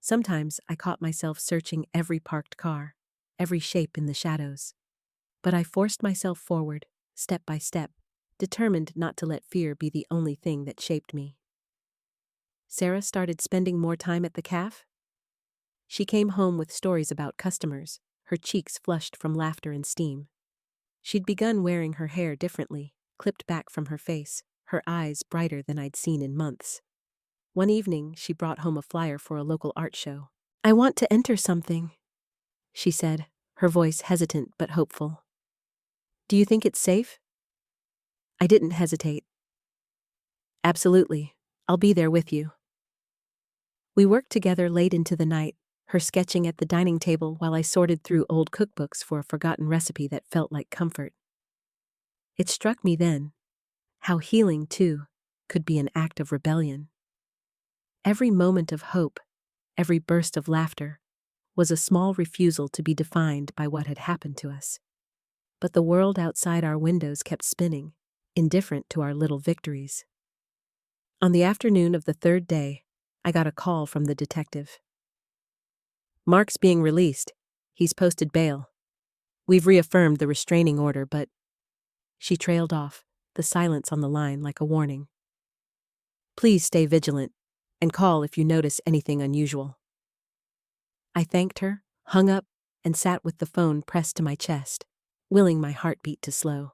Sometimes I caught myself searching every parked car, every shape in the shadows. But I forced myself forward, step by step, determined not to let fear be the only thing that shaped me. Sarah started spending more time at the cafe. She came home with stories about customers, her cheeks flushed from laughter and steam. She'd begun wearing her hair differently, clipped back from her face, her eyes brighter than I'd seen in months. One evening, she brought home a flyer for a local art show. "I want to enter something," she said, her voice hesitant but hopeful. "Do you think it's safe?" I didn't hesitate. "Absolutely. I'll be there with you." We worked together late into the night, her sketching at the dining table while I sorted through old cookbooks for a forgotten recipe that felt like comfort. It struck me then, how healing, too, could be an act of rebellion. Every moment of hope, every burst of laughter, was a small refusal to be defined by what had happened to us. But the world outside our windows kept spinning, indifferent to our little victories. On the afternoon of the third day, I got a call from the detective. "Mark's being released. He's posted bail. We've reaffirmed the restraining order, but—" She trailed off, the silence on the line like a warning. "Please stay vigilant, and call if you notice anything unusual." I thanked her, hung up, and sat with the phone pressed to my chest, willing my heartbeat to slow.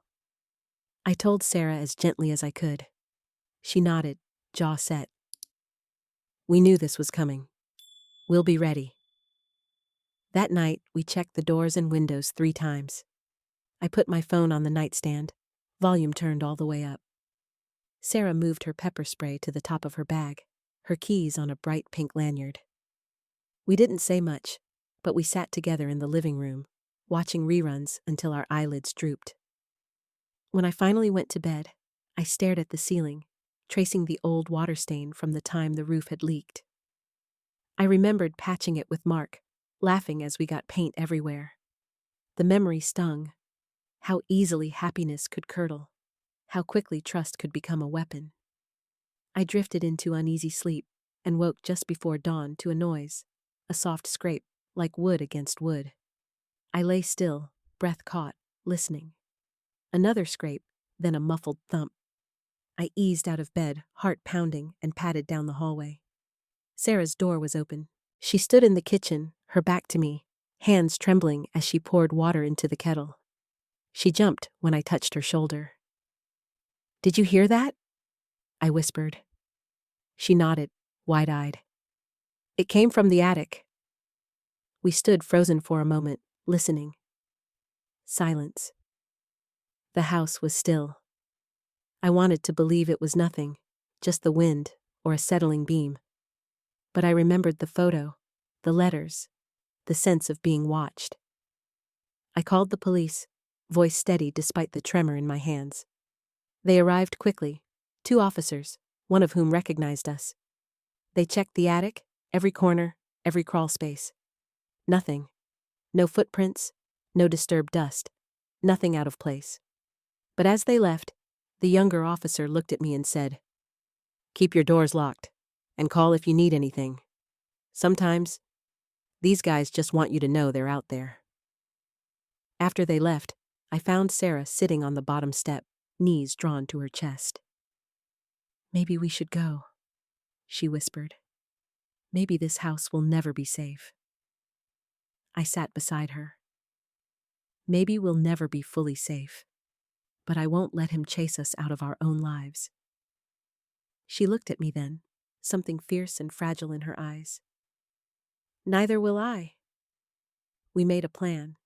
I told Sarah as gently as I could. She nodded, jaw set. "We knew this was coming. We'll be ready." That night, we checked the doors and windows 3 times. I put my phone on the nightstand, volume turned all the way up. Sarah moved her pepper spray to the top of her bag, her keys on a bright pink lanyard. We didn't say much, but we sat together in the living room, watching reruns until our eyelids drooped. When I finally went to bed, I stared at the ceiling, tracing the old water stain from the time the roof had leaked. I remembered patching it with Mark, laughing as we got paint everywhere. The memory stung. How easily happiness could curdle. How quickly trust could become a weapon. I drifted into uneasy sleep and woke just before dawn to a noise, a soft scrape, like wood against wood. I lay still, breath caught, listening. Another scrape, then a muffled thump. I eased out of bed, heart pounding, and padded down the hallway. Sarah's door was open. She stood in the kitchen, her back to me, hands trembling as she poured water into the kettle. She jumped when I touched her shoulder. "Did you hear that?" I whispered. She nodded, wide-eyed. "It came from the attic." We stood frozen for a moment, listening. Silence. The house was still. I wanted to believe it was nothing, just the wind or a settling beam. But I remembered the photo, the letters, the sense of being watched. I called the police, voice steady despite the tremor in my hands. They arrived quickly, 2 officers, one of whom recognized us. They checked the attic, every corner, every crawl space. Nothing. No footprints, no disturbed dust, nothing out of place. But as they left, the younger officer looked at me and said, "Keep your doors locked, and call if you need anything. Sometimes, these guys just want you to know they're out there." After they left, I found Sarah sitting on the bottom step, knees drawn to her chest. "Maybe we should go," she whispered. "Maybe this house will never be safe." I sat beside her. Maybe we'll never be fully safe, but I won't let him chase us out of our own lives. She looked at me then, something fierce and fragile in her eyes. "Neither will I." We made a plan.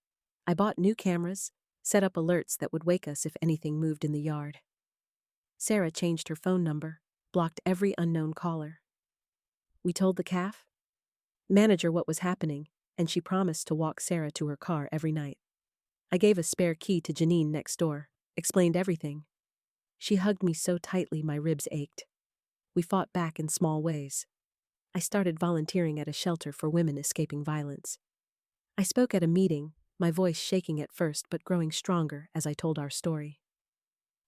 I bought new cameras, set up alerts that would wake us if anything moved in the yard. Sarah changed her phone number, blocked every unknown caller. We told the CAF manager what was happening, and she promised to walk Sarah to her car every night. I gave a spare key to Janine next door, explained everything. She hugged me so tightly my ribs ached. We fought back in small ways. I started volunteering at a shelter for women escaping violence. I spoke at a meeting, my voice shaking at first but growing stronger as I told our story.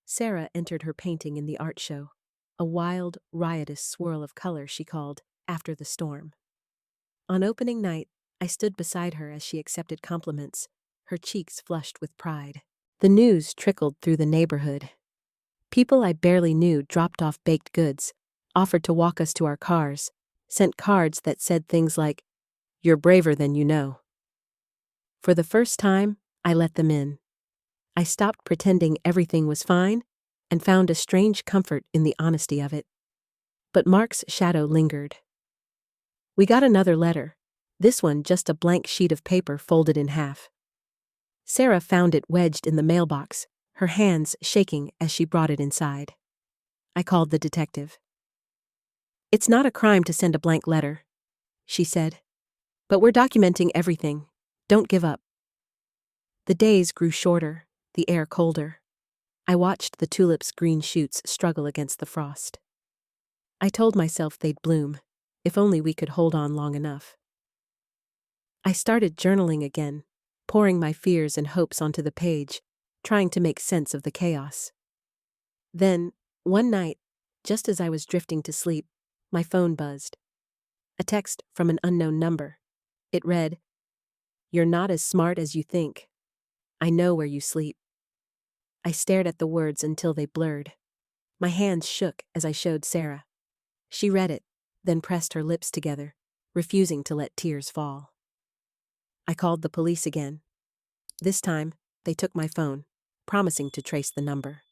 Sarah entered her painting in the art show, a wild, riotous swirl of color she called After the Storm. On opening night, I stood beside her as she accepted compliments, her cheeks flushed with pride. The news trickled through the neighborhood. People I barely knew dropped off baked goods, offered to walk us to our cars, sent cards that said things like, "You're braver than you know." For the first time, I let them in. I stopped pretending everything was fine and found a strange comfort in the honesty of it. But Mark's shadow lingered. We got another letter, this one just a blank sheet of paper folded in half. Sarah found it wedged in the mailbox, her hands shaking as she brought it inside. I called the detective. "It's not a crime to send a blank letter," she said. "But we're documenting everything. Don't give up." The days grew shorter, the air colder. I watched the tulips' green shoots struggle against the frost. I told myself they'd bloom, if only we could hold on long enough. I started journaling again, pouring my fears and hopes onto the page, trying to make sense of the chaos. Then, one night, just as I was drifting to sleep, my phone buzzed. A text from an unknown number. It read, "You're not as smart as you think. I know where you sleep." I stared at the words until they blurred. My hands shook as I showed Sarah. She read it, then pressed her lips together, refusing to let tears fall. I called the police again. This time, they took my phone, promising to trace the number.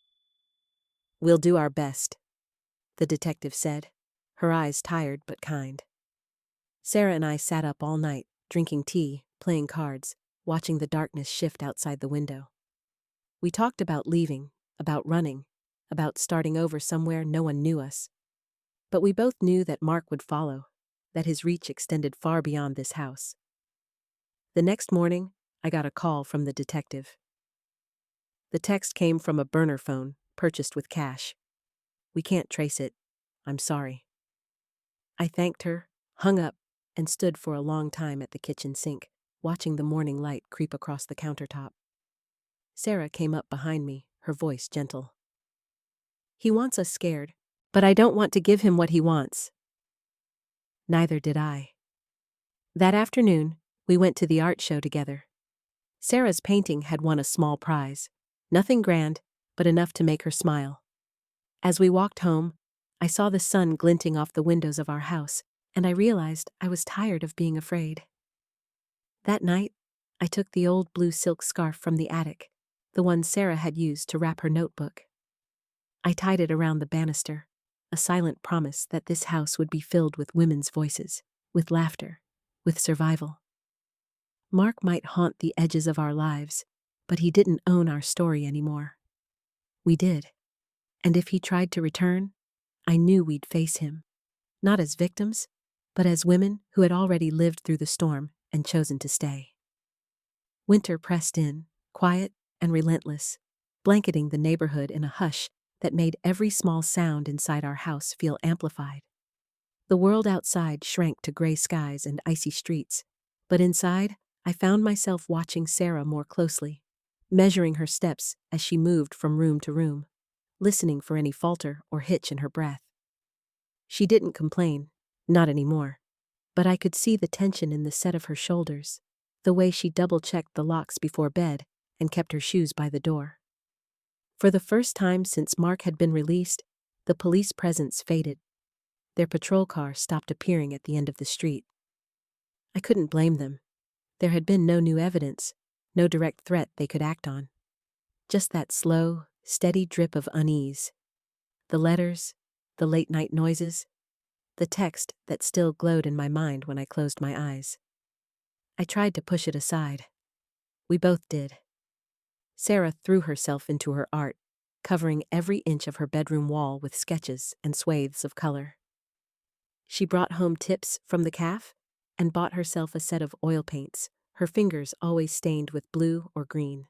"We'll do our best," the detective said, her eyes tired but kind. Sarah and I sat up all night, drinking tea, playing cards, watching the darkness shift outside the window. We talked about leaving, about running, about starting over somewhere no one knew us. But we both knew that Mark would follow, that his reach extended far beyond this house. The next morning, I got a call from the detective. The text came from a burner phone, purchased with cash. "We can't trace it. I'm sorry." I thanked her, hung up, and stood for a long time at the kitchen sink, watching the morning light creep across the countertop. Sarah came up behind me, her voice gentle. "He wants us scared, but I don't want to give him what he wants." Neither did I. That afternoon, we went to the art show together. Sarah's painting had won a small prize. Nothing grand, but enough to make her smile. As we walked home, I saw the sun glinting off the windows of our house, and I realized I was tired of being afraid. That night, I took the old blue silk scarf from the attic, the one Sarah had used to wrap her notebook. I tied it around the banister, a silent promise that this house would be filled with women's voices, with laughter, with survival. Mark might haunt the edges of our lives, but he didn't own our story anymore. We did. And if he tried to return, I knew we'd face him, not as victims, but as women who had already lived through the storm and chosen to stay. Winter pressed in, quiet and relentless, blanketing the neighborhood in a hush that made every small sound inside our house feel amplified. The world outside shrank to gray skies and icy streets, but inside, I found myself watching Sarah more closely, measuring her steps as she moved from room to room, listening for any falter or hitch in her breath. She didn't complain, not anymore, but I could see the tension in the set of her shoulders, the way she double-checked the locks before bed and kept her shoes by the door. For the first time since Mark had been released, the police presence faded. Their patrol car stopped appearing at the end of the street. I couldn't blame them. There had been no new evidence, no direct threat they could act on. Just that slow, steady drip of unease. The letters, the late-night noises, the text that still glowed in my mind when I closed my eyes. I tried to push it aside. We both did. Sarah threw herself into her art, covering every inch of her bedroom wall with sketches and swathes of color. She brought home tips from the cafe and bought herself a set of oil paints, her fingers always stained with blue or green.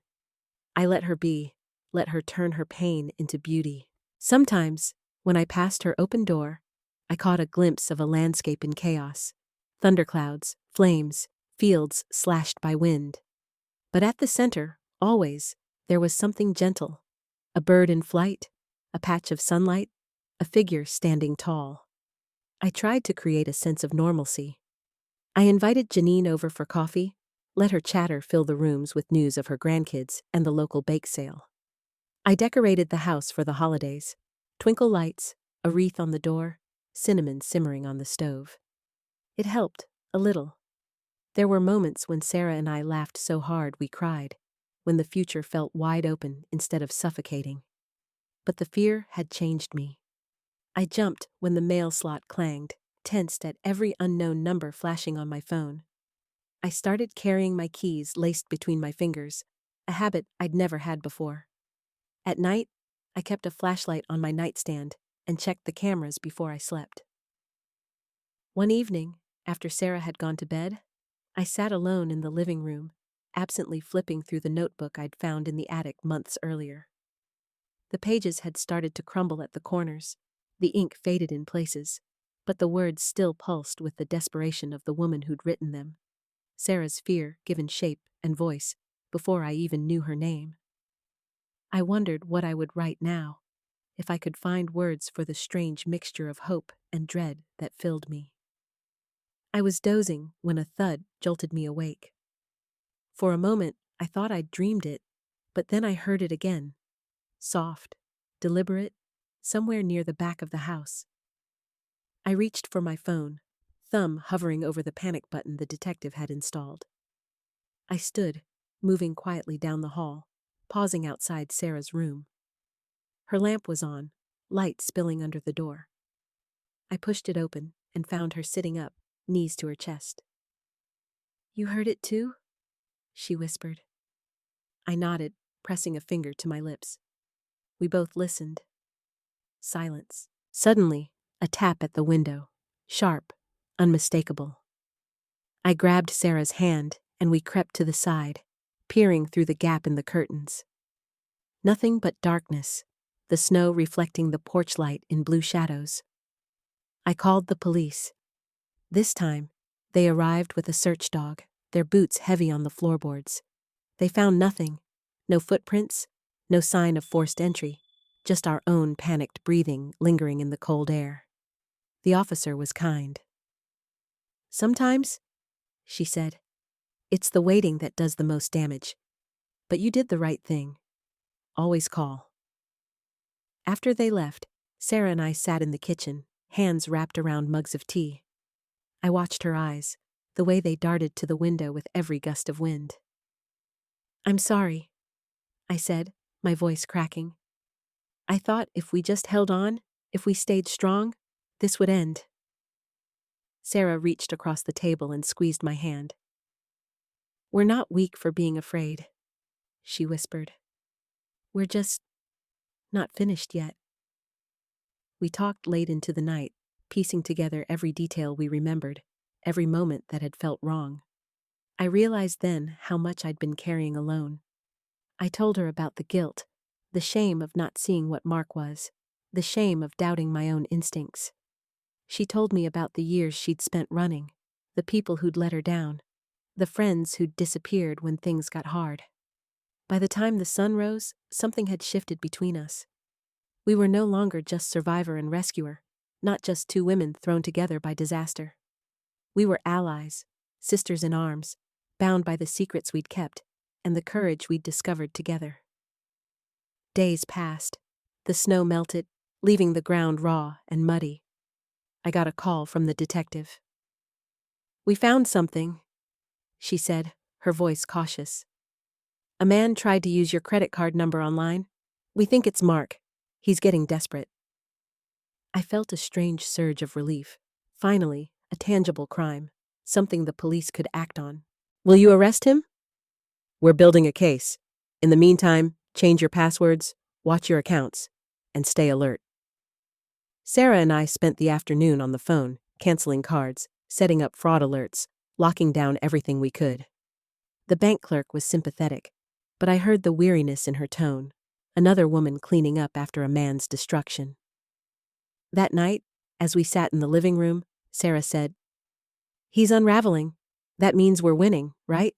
I let her be, let her turn her pain into beauty. Sometimes, when I passed her open door, I caught a glimpse of a landscape in chaos, thunderclouds, flames, fields slashed by wind. But at the center, always, there was something gentle, a bird in flight, a patch of sunlight, a figure standing tall. I tried to create a sense of normalcy. I invited Janine over for coffee, let her chatter fill the rooms with news of her grandkids and the local bake sale. I decorated the house for the holidays, twinkle lights, a wreath on the door, cinnamon simmering on the stove. It helped, a little. There were moments when Sarah and I laughed so hard we cried, when the future felt wide open instead of suffocating. But the fear had changed me. I jumped when the mail slot clanged, tensed at every unknown number flashing on my phone. I started carrying my keys laced between my fingers, a habit I'd never had before. At night, I kept a flashlight on my nightstand and checked the cameras before I slept. One evening, after Sarah had gone to bed, I sat alone in the living room, absently flipping through the notebook I'd found in the attic months earlier. The pages had started to crumble at the corners, the ink faded in places, but the words still pulsed with the desperation of the woman who'd written them. Sarah's fear given shape and voice before I even knew her name. I wondered what I would write now, if I could find words for the strange mixture of hope and dread that filled me. I was dozing when a thud jolted me awake. For a moment, I thought I'd dreamed it, but then I heard it again. Soft, deliberate, somewhere near the back of the house. I reached for my phone, thumb hovering over the panic button the detective had installed. I stood, moving quietly down the hall, pausing outside Sarah's room. Her lamp was on, light spilling under the door. I pushed it open and found her sitting up, knees to her chest. "You heard it too?" she whispered. I nodded, pressing a finger to my lips. We both listened. Silence. Suddenly, a tap at the window, sharp, unmistakable. I grabbed Sarah's hand and we crept to the side, peering through the gap in the curtains. Nothing but darkness, the snow reflecting the porch light in blue shadows. I called the police. This time, they arrived with a search dog, their boots heavy on the floorboards. They found nothing, no footprints, no sign of forced entry, just our own panicked breathing lingering in the cold air. The officer was kind. "Sometimes," she said, "it's the waiting that does the most damage. But you did the right thing. Always call." After they left, Sarah and I sat in the kitchen, hands wrapped around mugs of tea. I watched her eyes, the way they darted to the window with every gust of wind. "I'm sorry," I said, my voice cracking. "I thought if we just held on, if we stayed strong, this would end." Sarah reached across the table and squeezed my hand. "We're not weak for being afraid," she whispered. "We're just not finished yet." We talked late into the night, piecing together every detail we remembered, every moment that had felt wrong. I realized then how much I'd been carrying alone. I told her about the guilt, the shame of not seeing what Mark was, the shame of doubting my own instincts. She told me about the years she'd spent running, the people who'd let her down, the friends who'd disappeared when things got hard. By the time the sun rose, something had shifted between us. We were no longer just survivor and rescuer, not just two women thrown together by disaster. We were allies, sisters in arms, bound by the secrets we'd kept and the courage we'd discovered together. Days passed. The snow melted, leaving the ground raw and muddy. I got a call from the detective. "We found something," she said, her voice cautious. "A man tried to use your credit card number online. We think it's Mark. He's getting desperate." I felt a strange surge of relief. Finally, a tangible crime, something the police could act on. "Will you arrest him?" "We're building a case. In the meantime, change your passwords, watch your accounts, and stay alert." Sarah and I spent the afternoon on the phone, canceling cards, setting up fraud alerts, locking down everything we could. The bank clerk was sympathetic, but I heard the weariness in her tone, another woman cleaning up after a man's destruction. That night, as we sat in the living room, Sarah said, "He's unraveling. That means we're winning, right?"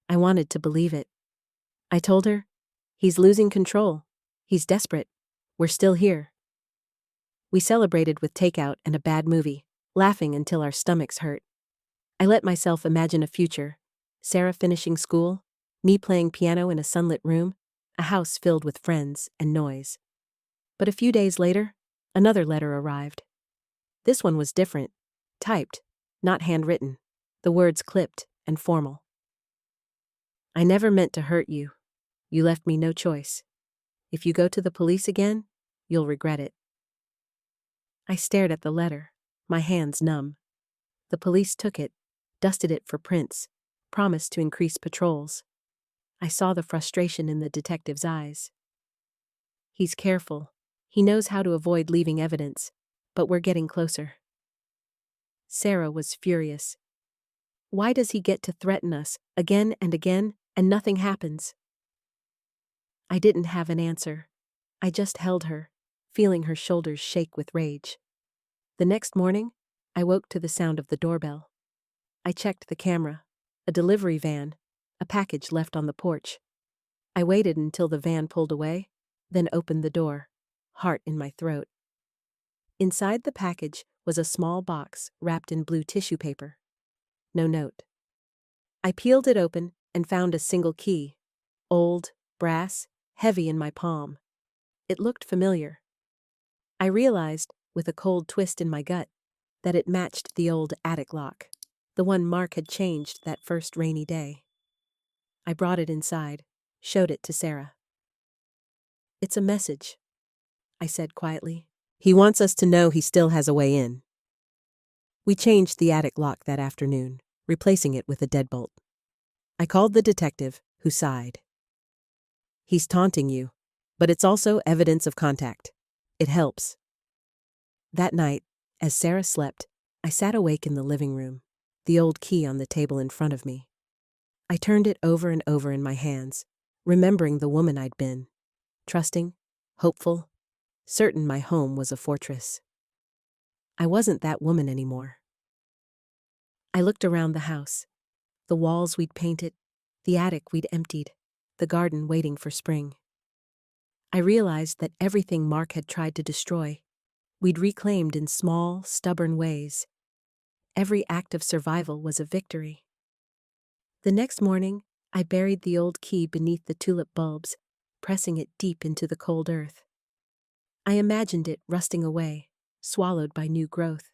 I wanted to believe it. I told her, "He's losing control. He's desperate. We're still here." We celebrated with takeout and a bad movie, laughing until our stomachs hurt. I let myself imagine a future, Sarah finishing school, me playing piano in a sunlit room, a house filled with friends and noise. But a few days later, another letter arrived. This one was different, typed, not handwritten, the words clipped and formal. "I never meant to hurt you. You left me no choice. If you go to the police again, you'll regret it." I stared at the letter, my hands numb. The police took it, dusted it for prints, promised to increase patrols. I saw the frustration in the detective's eyes. "He's careful. He knows how to avoid leaving evidence, but we're getting closer." Sarah was furious. "Why does he get to threaten us again and nothing happens?" I didn't have an answer. I just held her, feeling her shoulders shake with rage. The next morning, I woke to the sound of the doorbell. I checked the camera, a delivery van, a package left on the porch. I waited until the van pulled away, then opened the door. heart in my throat. Inside the package was a small box wrapped in blue tissue paper. No note. I peeled it open and found a single key. Old, brass, heavy in my palm. It looked familiar. I realized, with a cold twist in my gut, that it matched the old attic lock, the one Mark had changed that first rainy day. I brought it inside, showed it to Sarah. "It's a message," I said quietly. "He wants us to know he still has a way in." We changed the attic lock that afternoon, replacing it with a deadbolt. I called the detective, who sighed. "He's taunting you, but it's also evidence of contact. It helps." That night, as Sarah slept, I sat awake in the living room, the old key on the table in front of me. I turned it over and over in my hands, remembering the woman I'd been. Trusting, hopeful, certain my home was a fortress. I wasn't that woman anymore. I looked around the house. The walls we'd painted, the attic we'd emptied, the garden waiting for spring. I realized that everything Mark had tried to destroy, we'd reclaimed in small, stubborn ways. Every act of survival was a victory. The next morning, I buried the old key beneath the tulip bulbs, pressing it deep into the cold earth. I imagined it rusting away, swallowed by new growth.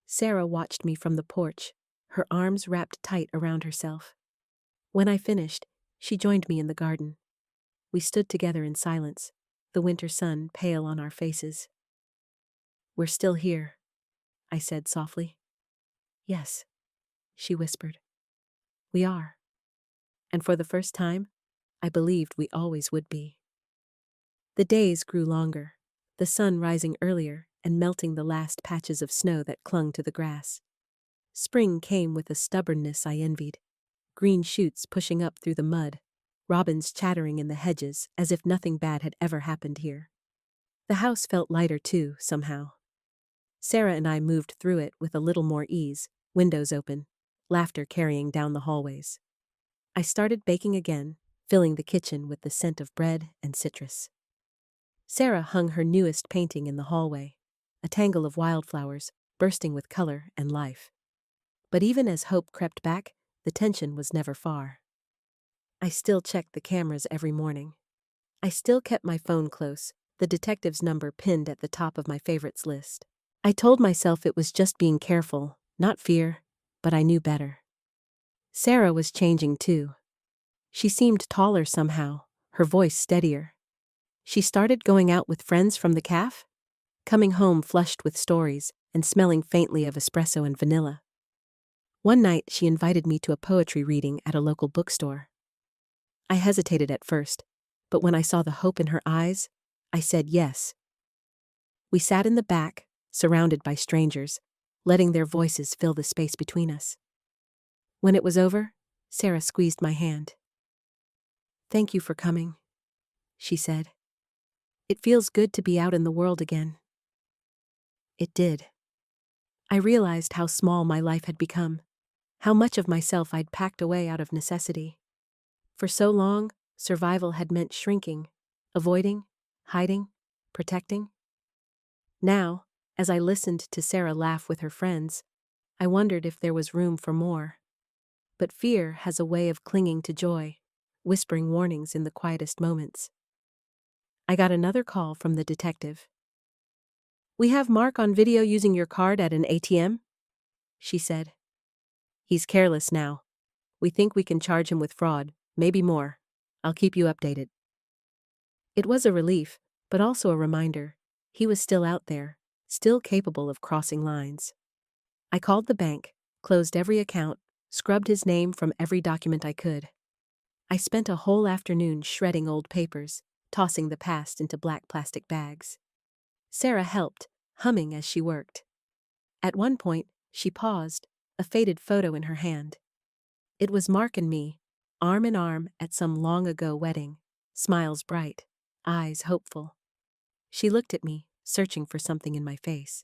Sarah watched me from the porch, her arms wrapped tight around herself. When I finished, she joined me in the garden. We stood together in silence, the winter sun pale on our faces. "We're still here," I said softly. "Yes," she whispered. "We are." And for the first time, I believed we always would be. The days grew longer, the sun rising earlier and melting the last patches of snow that clung to the grass. Spring came with a stubbornness I envied, green shoots pushing up through the mud, robins chattering in the hedges as if nothing bad had ever happened here. The house felt lighter too, somehow. Sarah and I moved through it with a little more ease, windows open, laughter carrying down the hallways. I started baking again, filling the kitchen with the scent of bread and citrus. Sarah hung her newest painting in the hallway, a tangle of wildflowers, bursting with color and life. But even as hope crept back, the tension was never far. I still checked the cameras every morning. I still kept my phone close, the detective's number pinned at the top of my favorites list. I told myself it was just being careful, not fear, but I knew better. Sarah was changing too. She seemed taller somehow, her voice steadier. She started going out with friends from the cafe, coming home flushed with stories and smelling faintly of espresso and vanilla. One night she invited me to a poetry reading at a local bookstore. I hesitated at first, but when I saw the hope in her eyes, I said yes. We sat in the back, surrounded by strangers, letting their voices fill the space between us. When it was over, Sarah squeezed my hand. "Thank you for coming," she said. "It feels good to be out in the world again." It did. I realized how small my life had become, how much of myself I'd packed away out of necessity. For so long, survival had meant shrinking, avoiding, hiding, protecting. Now, as I listened to Sarah laugh with her friends, I wondered if there was room for more. But fear has a way of clinging to joy, whispering warnings in the quietest moments. I got another call from the detective. "We have Mark on video using your card at an ATM," she said. "He's careless now. We think we can charge him with fraud, maybe more. I'll keep you updated." It was a relief, but also a reminder. He was still out there, still capable of crossing lines. I called the bank, closed every account, scrubbed his name from every document I could. I spent a whole afternoon shredding old papers, tossing the past into black plastic bags. Sarah helped, humming as she worked. At one point, she paused, a faded photo in her hand. It was Mark and me, arm in arm at some long-ago wedding, smiles bright, eyes hopeful. She looked at me, searching for something in my face.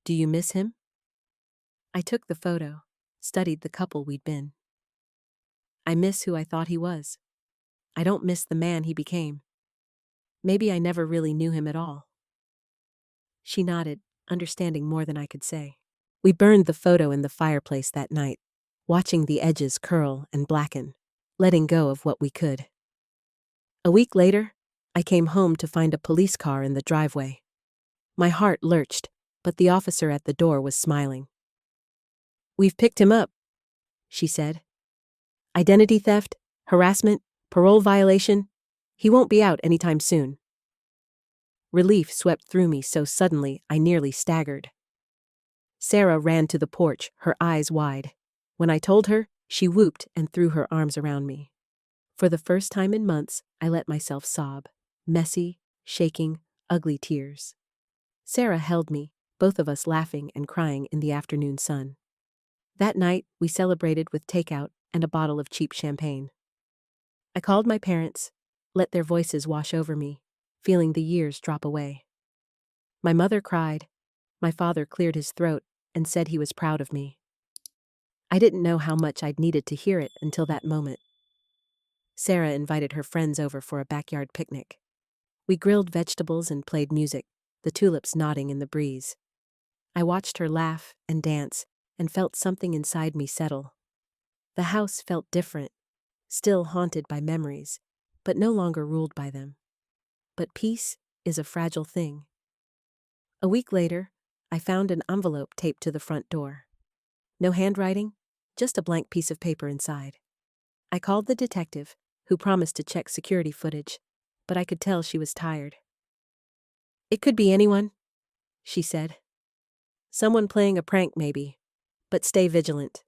"Do you miss him?" I took the photo, studied the couple we'd been. "I miss who I thought he was. I don't miss the man he became." Maybe I never really knew him at all. She nodded, understanding more than I could say. We burned the photo in the fireplace that night, watching the edges curl and blacken, letting go of what we could. A week later, I came home to find a police car in the driveway. My heart lurched, but the officer at the door was smiling. "We've picked him up," she said. "Identity theft, harassment, parole violation. He won't be out anytime soon." Relief swept through me so suddenly I nearly staggered. Sarah ran to the porch, her eyes wide. When I told her, she whooped and threw her arms around me. For the first time in months, I let myself sob. Messy, shaking, ugly tears. Sarah held me, both of us laughing and crying in the afternoon sun. That night, we celebrated with takeout and a bottle of cheap champagne. I called my parents, let their voices wash over me, feeling the years drop away. My mother cried. My father cleared his throat and said he was proud of me. I didn't know how much I'd needed to hear it until that moment. Sarah invited her friends over for a backyard picnic. We grilled vegetables and played music, the tulips nodding in the breeze. I watched her laugh and dance and felt something inside me settle. The house felt different, still haunted by memories, but no longer ruled by them. But peace is a fragile thing. A week later, I found an envelope taped to the front door. No handwriting, just a blank piece of paper inside. I called the detective, who promised to check security footage, but I could tell she was tired. "It could be anyone," she said. "Someone playing a prank, maybe, but stay vigilant."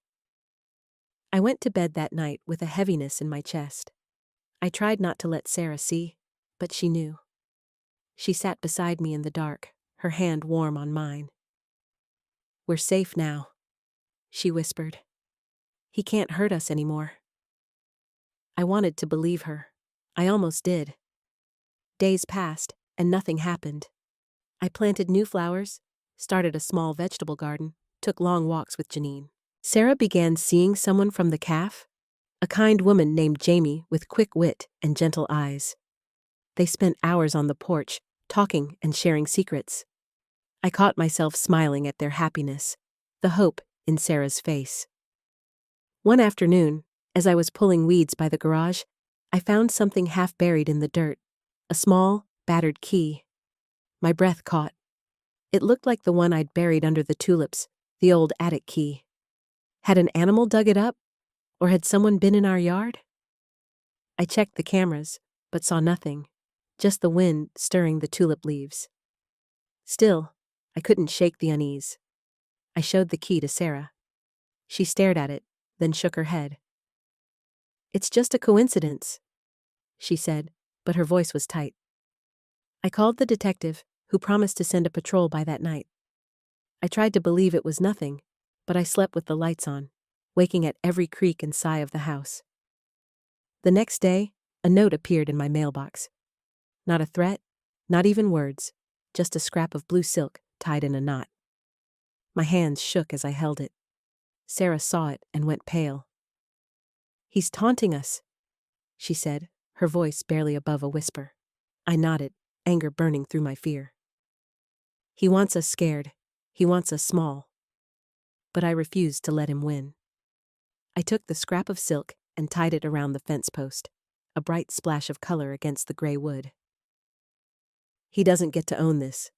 I went to bed that night with a heaviness in my chest. I tried not to let Sarah see, but she knew. She sat beside me in the dark, her hand warm on mine. "We're safe now," she whispered. "He can't hurt us anymore." I wanted to believe her. I almost did. Days passed, and nothing happened. I planted new flowers, started a small vegetable garden, took long walks with Janine. Sarah began seeing someone from the caf, a kind woman named Jamie with quick wit and gentle eyes. They spent hours on the porch, talking and sharing secrets. I caught myself smiling at their happiness, the hope in Sarah's face. One afternoon, as I was pulling weeds by the garage, I found something half buried in the dirt, a small, battered key. My breath caught. It looked like the one I'd buried under the tulips, the old attic key. Had an animal dug it up? Or had someone been in our yard? I checked the cameras, but saw nothing, just the wind stirring the tulip leaves. Still, I couldn't shake the unease. I showed the key to Sarah. She stared at it, then shook her head. "It's just a coincidence," she said, but her voice was tight. I called the detective, who promised to send a patrol by that night. I tried to believe it was nothing, but I slept with the lights on, waking at every creak and sigh of the house. The next day, a note appeared in my mailbox. Not a threat, not even words, just a scrap of blue silk tied in a knot. My hands shook as I held it. Sarah saw it and went pale. "He's taunting us," she said, her voice barely above a whisper. I nodded, anger burning through my fear. "He wants us scared. He wants us small." But I refused to let him win. I took the scrap of silk and tied it around the fence post, a bright splash of color against the gray wood. "He doesn't get to own this,"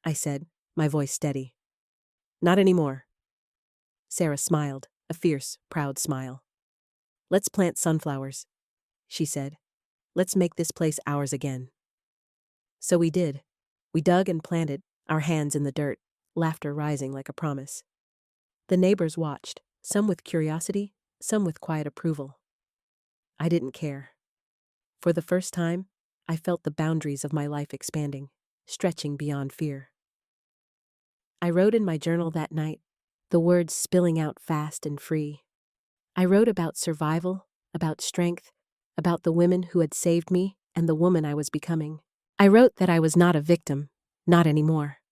I said, my voice steady. "Not anymore." Sarah smiled, a fierce, proud smile. "Let's plant sunflowers," she said. "Let's make this place ours again." So we did. We dug and planted, our hands in the dirt, laughter rising like a promise. The neighbors watched, some with curiosity, some with quiet approval. I didn't care. For the first time, I felt the boundaries of my life expanding, stretching beyond fear. I wrote in my journal that night, the words spilling out fast and free. I wrote about survival, about strength, about the women who had saved me and the woman I was becoming. I wrote that I was not a victim, not anymore.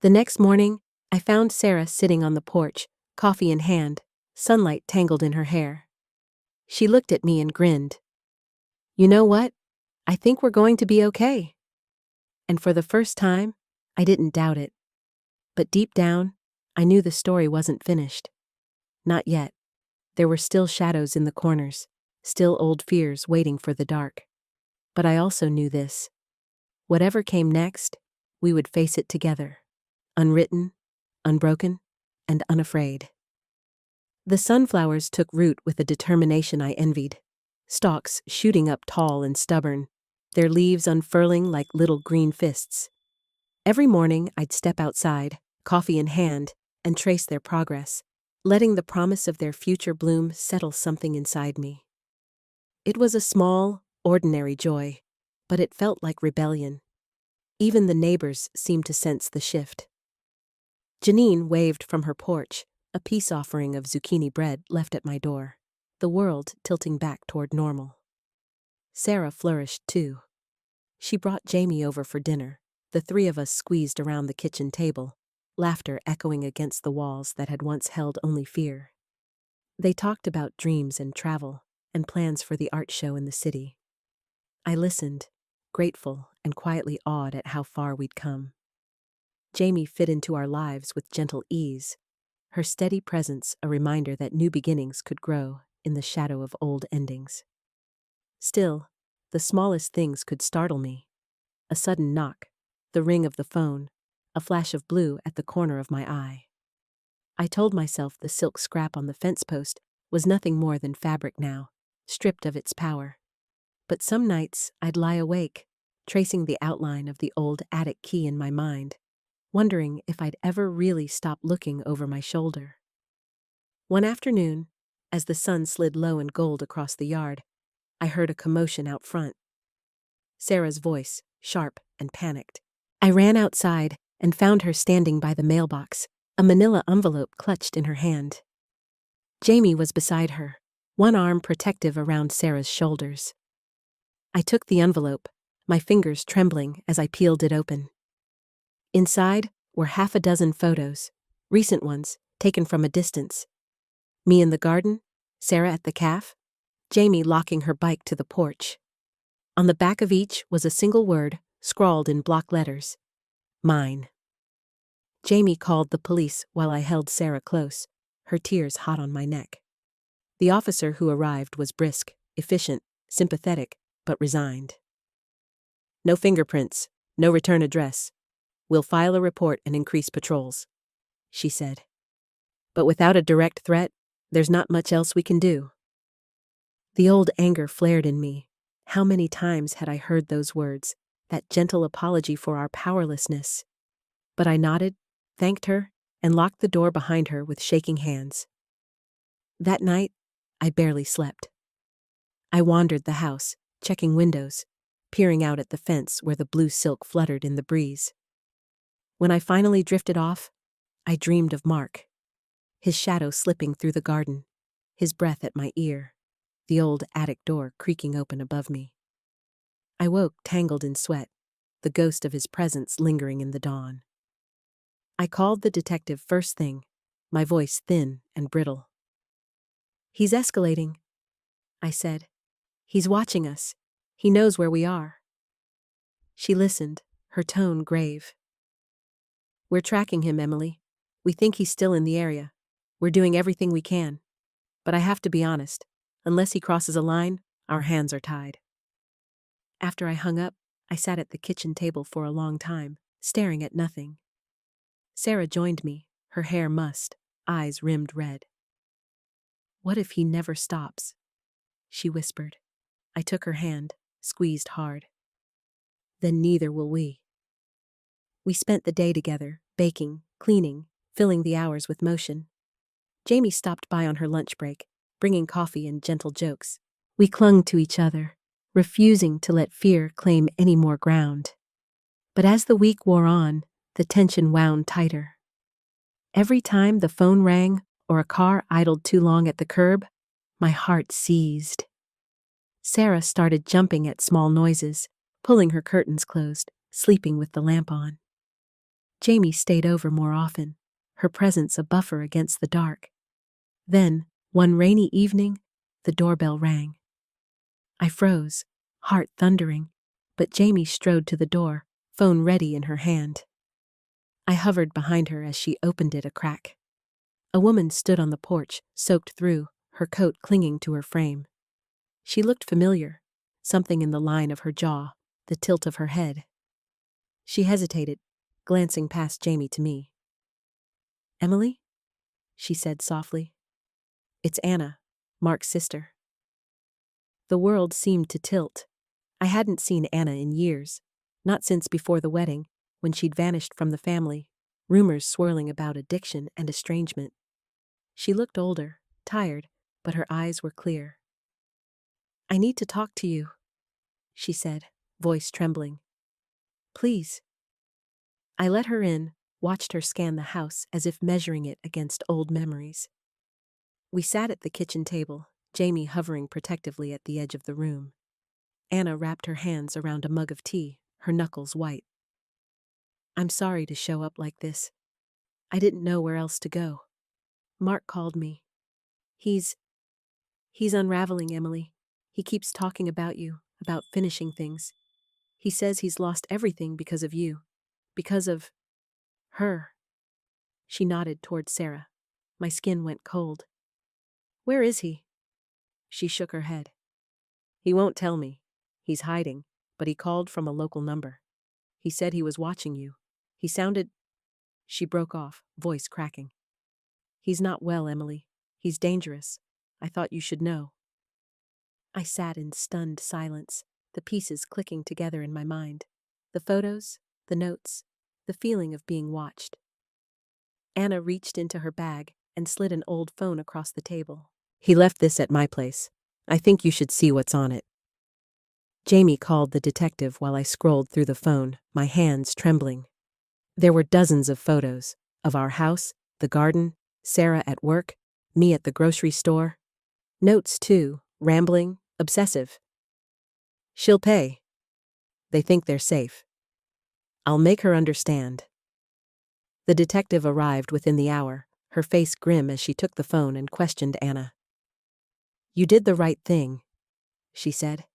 The next morning, I found Sarah sitting on the porch, coffee in hand, sunlight tangled in her hair. She looked at me and grinned. "You know what? I think we're going to be okay. And for the first time, I didn't doubt it. But deep down, I knew the story wasn't finished. Not yet. There were still shadows in the corners, still old fears waiting for the dark. But I also knew this. Whatever came next, we would face it together. Unwritten, unbroken, and unafraid. The sunflowers took root with a determination I envied. Stalks shooting up tall and stubborn, their leaves unfurling like little green fists. Every morning I'd step outside, coffee in hand, and trace their progress, letting the promise of their future bloom settle something inside me. It was a small, ordinary joy, but it felt like rebellion. Even the neighbors seemed to sense the shift. Janine waved from her porch, a peace offering of zucchini bread left at my door, the world tilting back toward normal. Sarah flourished too. She brought Jamie over for dinner. The three of us squeezed around the kitchen table, laughter echoing against the walls that had once held only fear. They talked about dreams and travel, and plans for the art show in the city. I listened, grateful and quietly awed at how far we'd come. Jamie fit into our lives with gentle ease, her steady presence a reminder that new beginnings could grow in the shadow of old endings. Still, the smallest things could startle me. A sudden knock, the ring of the phone, a flash of blue at the corner of my eye. I told myself the silk scrap on the fence post was nothing more than fabric now, stripped of its power. But some nights I'd lie awake, tracing the outline of the old attic key in my mind, wondering if I'd ever really stop looking over my shoulder. One afternoon, as the sun slid low and gold across the yard, I heard a commotion out front. Sarah's voice, sharp and panicked. I ran outside and found her standing by the mailbox, a manila envelope clutched in her hand. Jamie was beside her, one arm protective around Sarah's shoulders. I took the envelope, my fingers trembling as I peeled it open. Inside were half a dozen photos, recent ones, taken from a distance. Me in the garden, Sarah at the cafe, Jamie locking her bike to the porch. On the back of each was a single word, scrawled in block letters. Mine. Jamie called the police while I held Sarah close, her tears hot on my neck. The officer who arrived was brisk, efficient, sympathetic, but resigned. No fingerprints, no return address. We'll file a report and increase patrols, she said. But without a direct threat, there's not much else we can do. The old anger flared in me. How many times had I heard those words, that gentle apology for our powerlessness? But I nodded, thanked her, and locked the door behind her with shaking hands. That night, I barely slept. I wandered the house, checking windows, peering out at the fence where the blue silk fluttered in the breeze. When I finally drifted off, I dreamed of Mark, his shadow slipping through the garden, his breath at my ear, the old attic door creaking open above me. I woke tangled in sweat, the ghost of his presence lingering in the dawn. I called the detective first thing, my voice thin and brittle. He's escalating, I said. He's watching us. He knows where we are. She listened, her tone grave. We're tracking him, Emily. We think he's still in the area. We're doing everything we can. But I have to be honest. Unless he crosses a line, our hands are tied. After I hung up, I sat at the kitchen table for a long time, staring at nothing. Sarah joined me, her hair mussed, eyes rimmed red. What if he never stops? She whispered. I took her hand, squeezed hard. Then neither will we. We spent the day together, baking, cleaning, filling the hours with motion. Jamie stopped by on her lunch break, bringing coffee and gentle jokes. We clung to each other, refusing to let fear claim any more ground. But as the week wore on, the tension wound tighter. Every time the phone rang or a car idled too long at the curb, my heart seized. Sarah started jumping at small noises, pulling her curtains closed, sleeping with the lamp on. Jamie stayed over more often, her presence a buffer against the dark. Then, one rainy evening, the doorbell rang. I froze, heart thundering, But Jamie strode to the door, phone ready in her hand. I hovered behind her as she opened it a crack. A woman stood on the porch, soaked through, her coat clinging to her frame. She looked familiar, something in the line of her jaw, the tilt of her head. She hesitated, glancing past Jamie to me. "Emily?" she said softly. "It's Anna, Mark's sister." The world seemed to tilt. I hadn't seen Anna in years, not since before the wedding, when she'd vanished from the family, rumors swirling about addiction and estrangement. She looked older, tired, but her eyes were clear. "I need to talk to you," she said, voice trembling. "Please." I let her in, watched her scan the house as if measuring it against old memories. We sat at the kitchen table, Jamie hovering protectively at the edge of the room. Anna wrapped her hands around a mug of tea, her knuckles white. "I'm sorry to show up like this. I didn't know where else to go. Mark called me. He's unraveling, Emily. He keeps talking about you, about finishing things. He says he's lost everything because of you. Because of her." She nodded toward Sarah. My skin went cold. "Where is he?" She shook her head. "He won't tell me. He's hiding, but he called from a local number. He said he was watching you. He sounded—" She broke off, voice cracking. "He's not well, Emily. He's dangerous. I thought you should know." I sat in stunned silence, the pieces clicking together in my mind. The photos, the notes, the feeling of being watched. Anna reached into her bag and slid an old phone across the table. "He left this at my place. I think you should see what's on it." Jamie called the detective while I scrolled through the phone, my hands trembling. There were dozens of photos of our house, the garden, Sarah at work, me at the grocery store. Notes, too, rambling, obsessive. "She'll pay. They think they're safe. I'll make her understand." The detective arrived within the hour, her face grim as she took the phone and questioned Anna. "You did the right thing," she said.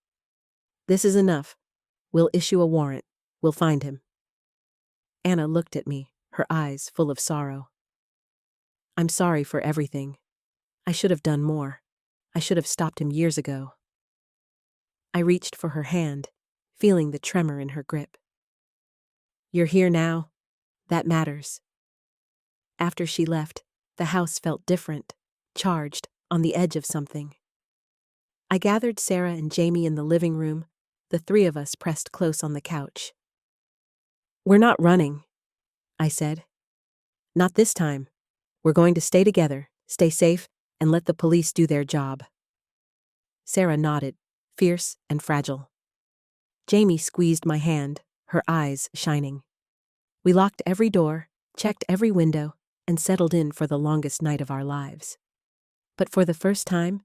"This is enough. We'll issue a warrant. We'll find him." Anna looked at me, her eyes full of sorrow. "I'm sorry for everything. I should have done more. I should have stopped him years ago." I reached for her hand, feeling the tremor in her grip. "You're here now. That matters." After she left, the house felt different, charged, on the edge of something. I gathered Sarah and Jamie in the living room, the three of us pressed close on the couch. "We're not running," I said. "Not this time. We're going to stay together, stay safe, and let the police do their job." Sarah nodded, fierce and fragile. Jamie squeezed my hand, her eyes shining. We locked every door, checked every window, and settled in for the longest night of our lives. But for the first time,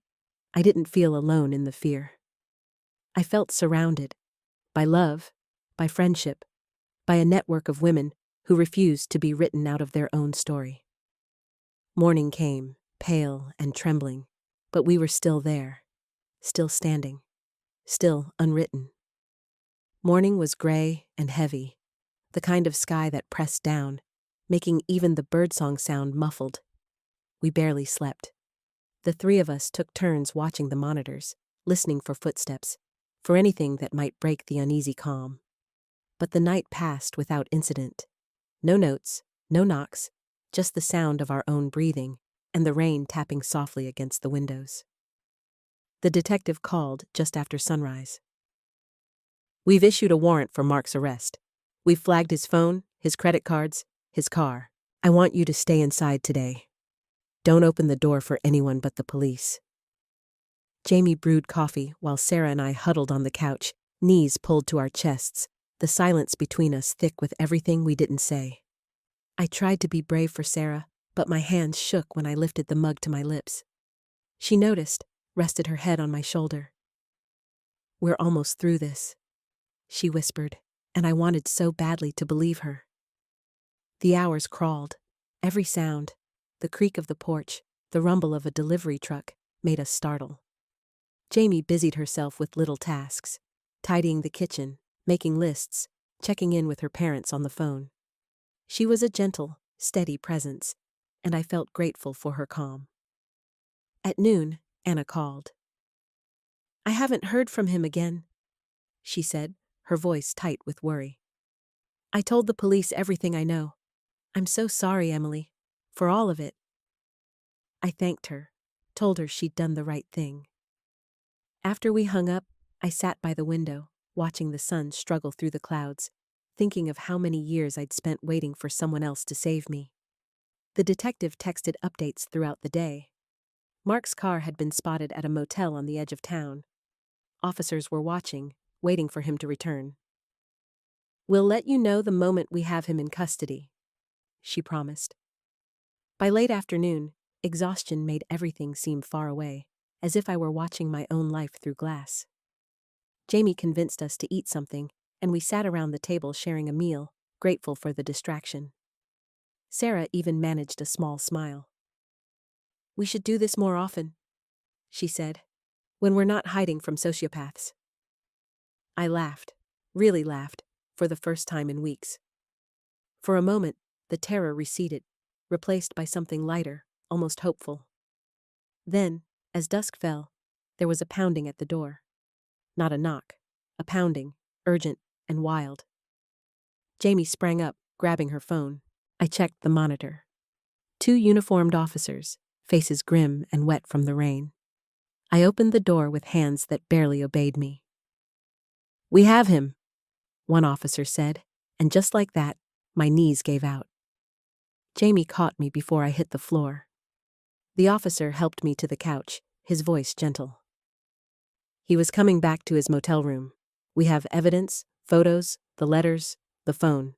I didn't feel alone in the fear. I felt surrounded by love, by friendship, by a network of women who refused to be written out of their own story. Morning came, pale and trembling, but we were still there, still standing, still unwritten. Morning was gray and heavy, the kind of sky that pressed down, making even the birdsong sound muffled. We barely slept. The three of us took turns watching the monitors, listening for footsteps, for anything that might break the uneasy calm. But the night passed without incident. No notes, no knocks, just the sound of our own breathing and the rain tapping softly against the windows. The detective called just after sunrise. "We've issued a warrant for Mark's arrest. We've flagged his phone, his credit cards, his car. I want you to stay inside today. Don't open the door for anyone but the police." Jamie brewed coffee while Sarah and I huddled on the couch, knees pulled to our chests, the silence between us thick with everything we didn't say. I tried to be brave for Sarah, but my hands shook when I lifted the mug to my lips. She noticed, rested her head on my shoulder. "We're almost through this," she whispered, and I wanted so badly to believe her. The hours crawled. Every sound, the creak of the porch, the rumble of a delivery truck, made us startle. Jamie busied herself with little tasks, tidying the kitchen, making lists, checking in with her parents on the phone. She was a gentle, steady presence, and I felt grateful for her calm. At noon, Anna called. "I haven't heard from him again," she said, her voice tight with worry. "I told the police everything I know. I'm so sorry, Emily, for all of it." I thanked her, told her she'd done the right thing. After we hung up, I sat by the window, watching the sun struggle through the clouds, thinking of how many years I'd spent waiting for someone else to save me. The detective texted updates throughout the day. Mark's car had been spotted at a motel on the edge of town. Officers were watching, waiting for him to return. "We'll let you know the moment we have him in custody," she promised. By late afternoon, exhaustion made everything seem far away, as if I were watching my own life through glass. Jamie convinced us to eat something, and we sat around the table sharing a meal, grateful for the distraction. Sarah even managed a small smile. "We should do this more often," she said, "when we're not hiding from sociopaths." I laughed, really laughed, for the first time in weeks. For a moment, the terror receded, replaced by something lighter, almost hopeful. Then, as dusk fell, there was a pounding at the door. Not a knock, a pounding, urgent and wild. Jamie sprang up, grabbing her phone. I checked the monitor. 2 uniformed officers, faces grim and wet from the rain. I opened the door with hands that barely obeyed me. "We have him," one officer said, and just like that, my knees gave out. Jamie caught me before I hit the floor. The officer helped me to the couch, his voice gentle. He was coming back to his motel room. "We have evidence, photos, the letters, the phone.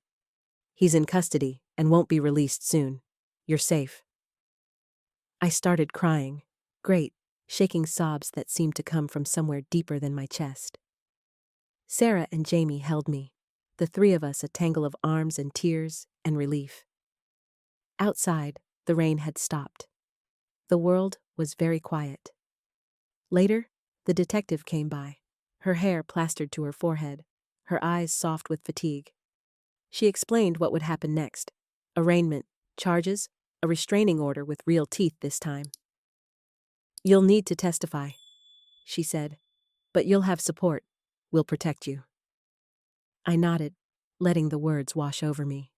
He's in custody and won't be released soon. You're safe." I started crying, great, shaking sobs that seemed to come from somewhere deeper than my chest. Sarah and Jamie held me, the 3 of us a tangle of arms and tears and relief. Outside, the rain had stopped. The world was very quiet. Later, the detective came by, her hair plastered to her forehead, her eyes soft with fatigue. She explained what would happen next: arraignment, charges, a restraining order with real teeth this time. "You'll need to testify," she said, "but you'll have support. We'll protect you." I nodded, letting the words wash over me.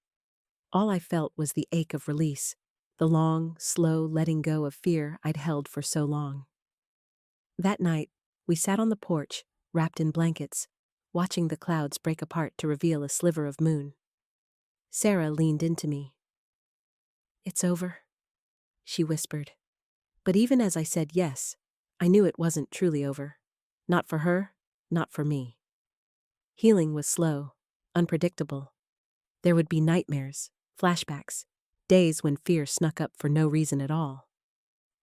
All I felt was the ache of release, the long, slow letting go of fear I'd held for so long. That night, we sat on the porch, wrapped in blankets, watching the clouds break apart to reveal a sliver of moon. Sarah leaned into me. "It's over," she whispered. But even as I said yes, I knew it wasn't truly over. Not for her, not for me. Healing was slow, unpredictable. There would be nightmares, flashbacks, days when fear snuck up for no reason at all.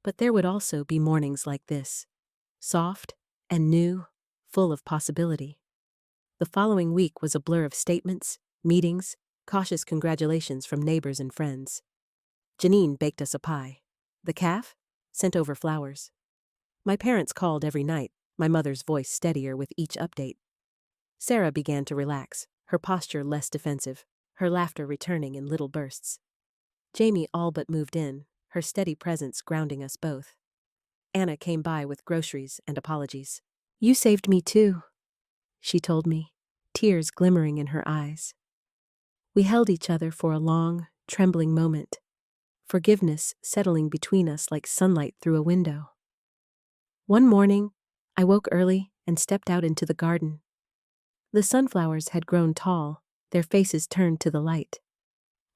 But there would also be mornings like this, soft and new, full of possibility. The following week was a blur of statements, meetings, cautious congratulations from neighbors and friends. Janine baked us a pie. The calf sent over flowers. My parents called every night, my mother's voice steadier with each update. Sarah began to relax, her posture less defensive, her laughter returning in little bursts. Jamie all but moved in, her steady presence grounding us both. Anna came by with groceries and apologies. "You saved me too," she told me, tears glimmering in her eyes. We held each other for a long, trembling moment, forgiveness settling between us like sunlight through a window. One morning, I woke early and stepped out into the garden. The sunflowers had grown tall, their faces turned to the light.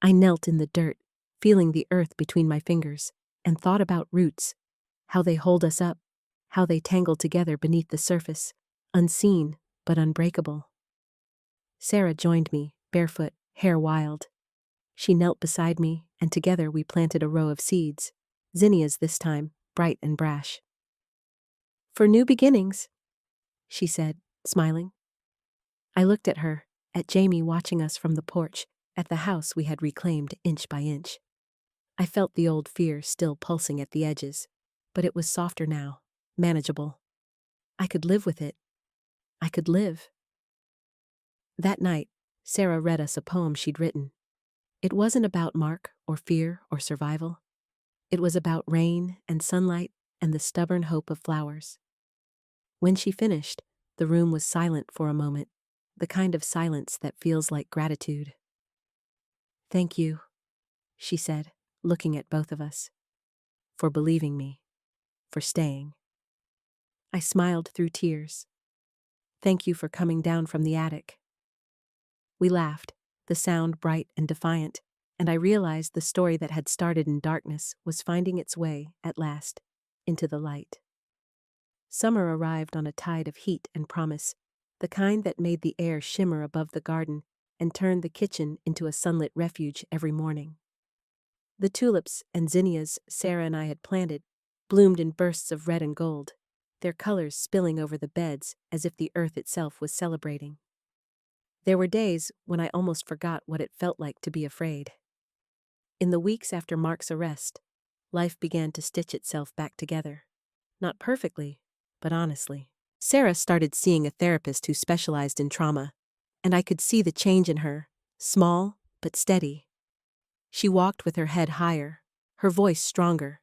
I knelt in the dirt, feeling the earth between my fingers, and thought about roots, how they hold us up, how they tangle together beneath the surface, unseen but unbreakable. Sarah joined me, barefoot, hair wild. She knelt beside me, and together we planted a row of seeds, zinnias this time, bright and brash. "For new beginnings," she said, smiling. I looked at her, at Jamie watching us from the porch, at the house we had reclaimed inch by inch. I felt the old fear still pulsing at the edges, but it was softer now, manageable. I could live with it. I could live. That night, Sarah read us a poem she'd written. It wasn't about Mark or fear or survival. It was about rain and sunlight and the stubborn hope of flowers. When she finished, the room was silent for a moment, the kind of silence that feels like gratitude. "Thank you," she said, looking at both of us. "For believing me. For staying." I smiled through tears. "Thank you for coming down from the attic." We laughed, the sound bright and defiant, and I realized the story that had started in darkness was finding its way, at last, into the light. Summer arrived on a tide of heat and promise, the kind that made the air shimmer above the garden and turned the kitchen into a sunlit refuge every morning. The tulips and zinnias Sarah and I had planted bloomed in bursts of red and gold, their colors spilling over the beds as if the earth itself was celebrating. There were days when I almost forgot what it felt like to be afraid. In the weeks after Mark's arrest, life began to stitch itself back together. Not perfectly, but honestly. Sarah started seeing a therapist who specialized in trauma, and I could see the change in her, small but steady. She walked with her head higher, her voice stronger.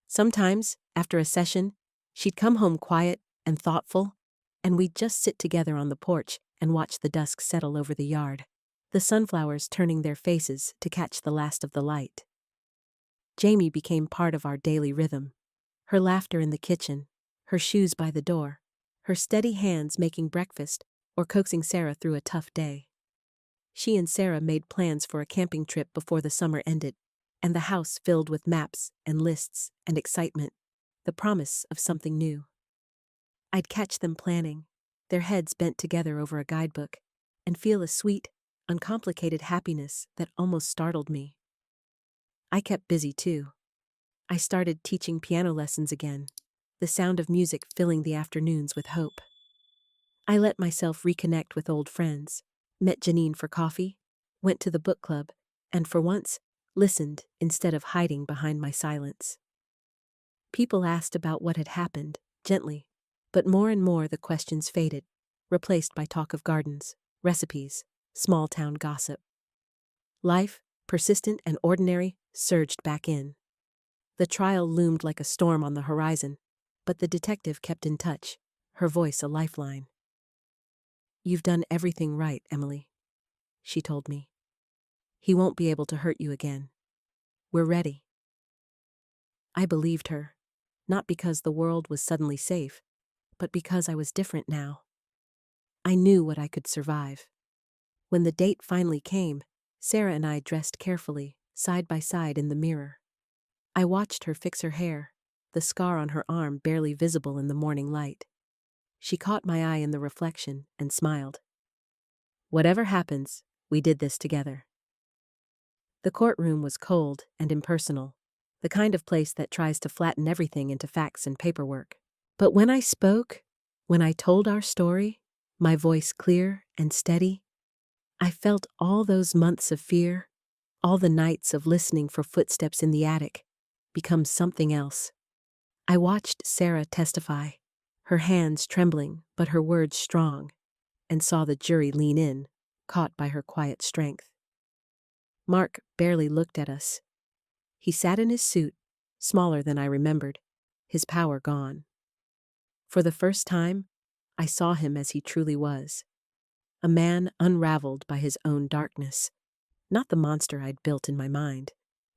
Sometimes, after a session, she'd come home quiet and thoughtful, and we'd just sit together on the porch and watch the dusk settle over the yard, the sunflowers turning their faces to catch the last of the light. Jamie became part of our daily rhythm. Her laughter in the kitchen, her shoes by the door, her steady hands making breakfast or coaxing Sarah through a tough day. She and Sarah made plans for a camping trip before the summer ended, and the house filled with maps and lists and excitement, the promise of something new. I'd catch them planning, their heads bent together over a guidebook, and feel a sweet, uncomplicated happiness that almost startled me. I kept busy too. I started teaching piano lessons again, the sound of music filling the afternoons with hope. I let myself reconnect with old friends, met Janine for coffee, went to the book club, and for once, listened instead of hiding behind my silence. People asked about what had happened, gently, but more and more the questions faded, replaced by talk of gardens, recipes, small-town gossip. Life, persistent and ordinary, surged back in. The trial loomed like a storm on the horizon, but the detective kept in touch, her voice a lifeline. "You've done everything right, Emily," she told me. "He won't be able to hurt you again. We're ready." I believed her, not because the world was suddenly safe, but because I was different now. I knew what I could survive. When the date finally came, Sarah and I dressed carefully, side by side in the mirror. I watched her fix her hair, the scar on her arm barely visible in the morning light. She caught my eye in the reflection and smiled. "Whatever happens, we did this together." The courtroom was cold and impersonal, the kind of place that tries to flatten everything into facts and paperwork. But when I spoke, when I told our story, my voice clear and steady, I felt all those months of fear, all the nights of listening for footsteps in the attic, become something else. I watched Sarah testify, her hands trembling but her words strong, and saw the jury lean in, caught by her quiet strength. Mark barely looked at us. He sat in his suit, smaller than I remembered, his power gone. For the first time, I saw him as he truly was. A man unraveled by his own darkness. Not the monster I'd built in my mind,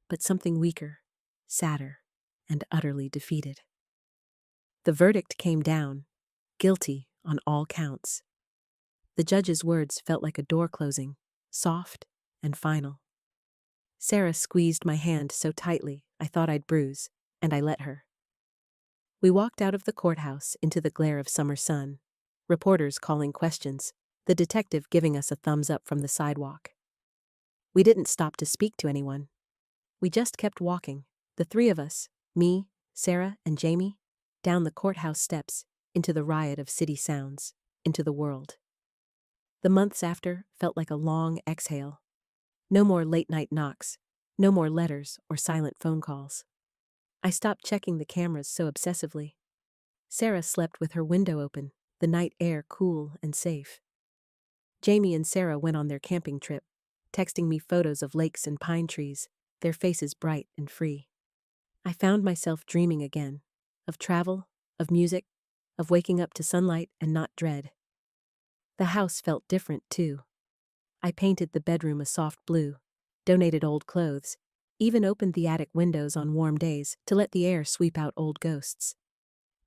but something weaker, sadder, and utterly defeated. The verdict came down, guilty on all counts. The judge's words felt like a door closing, soft and final. Sarah squeezed my hand so tightly I thought I'd bruise, and I let her. We walked out of the courthouse into the glare of summer sun, reporters calling questions, the detective giving us a thumbs up from the sidewalk. We didn't stop to speak to anyone. We just kept walking, the three of us, me, Sarah, and Jamie, down the courthouse steps, into the riot of city sounds, into the world. The months after felt like a long exhale. No more late-night knocks, no more letters or silent phone calls. I stopped checking the cameras so obsessively. Sarah slept with her window open, the night air cool and safe. Jamie and Sarah went on their camping trip, texting me photos of lakes and pine trees, their faces bright and free. I found myself dreaming again, of travel, of music, of waking up to sunlight and not dread. The house felt different, too. I painted the bedroom a soft blue, donated old clothes, even opened the attic windows on warm days to let the air sweep out old ghosts.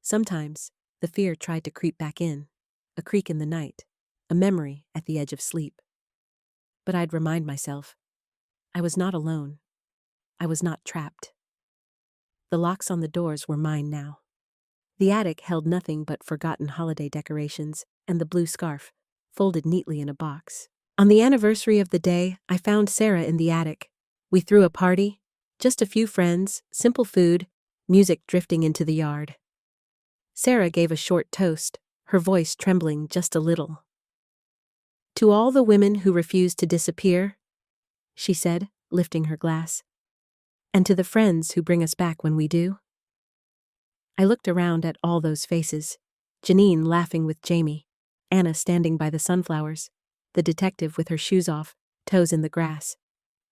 Sometimes, the fear tried to creep back in, a creak in the night, a memory at the edge of sleep. But I'd remind myself, I was not alone. I was not trapped. The locks on the doors were mine now. The attic held nothing but forgotten holiday decorations and the blue scarf, folded neatly in a box. On the anniversary of the day, I found Sarah in the attic. We threw a party, just a few friends, simple food, music drifting into the yard. Sarah gave a short toast, her voice trembling just a little. "To all the women who refuse to disappear," she said, lifting her glass. "And to the friends who bring us back when we do." I looked around at all those faces, Janine laughing with Jamie, Anna standing by the sunflowers, the detective with her shoes off, toes in the grass,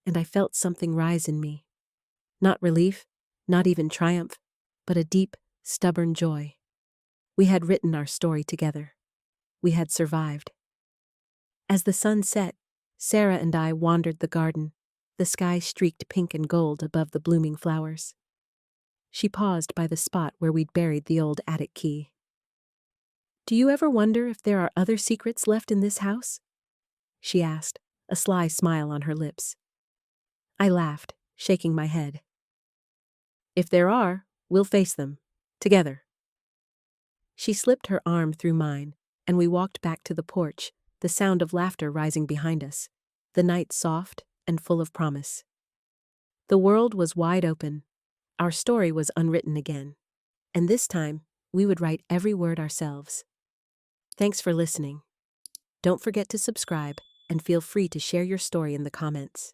and I felt something rise in me. Not relief, not even triumph, but a deep, stubborn joy. We had written our story together. We had survived. As the sun set, Sarah and I wandered the garden, the sky streaked pink and gold above the blooming flowers. She paused by the spot where we'd buried the old attic key. "Do you ever wonder if there are other secrets left in this house?" she asked, a sly smile on her lips. I laughed, shaking my head. "If there are, we'll face them, together." She slipped her arm through mine, and we walked back to the porch, the sound of laughter rising behind us, the night soft and full of promise. The world was wide open. Our story was unwritten again. And this time, we would write every word ourselves. Thanks for listening. Don't forget to subscribe, and feel free to share your story in the comments.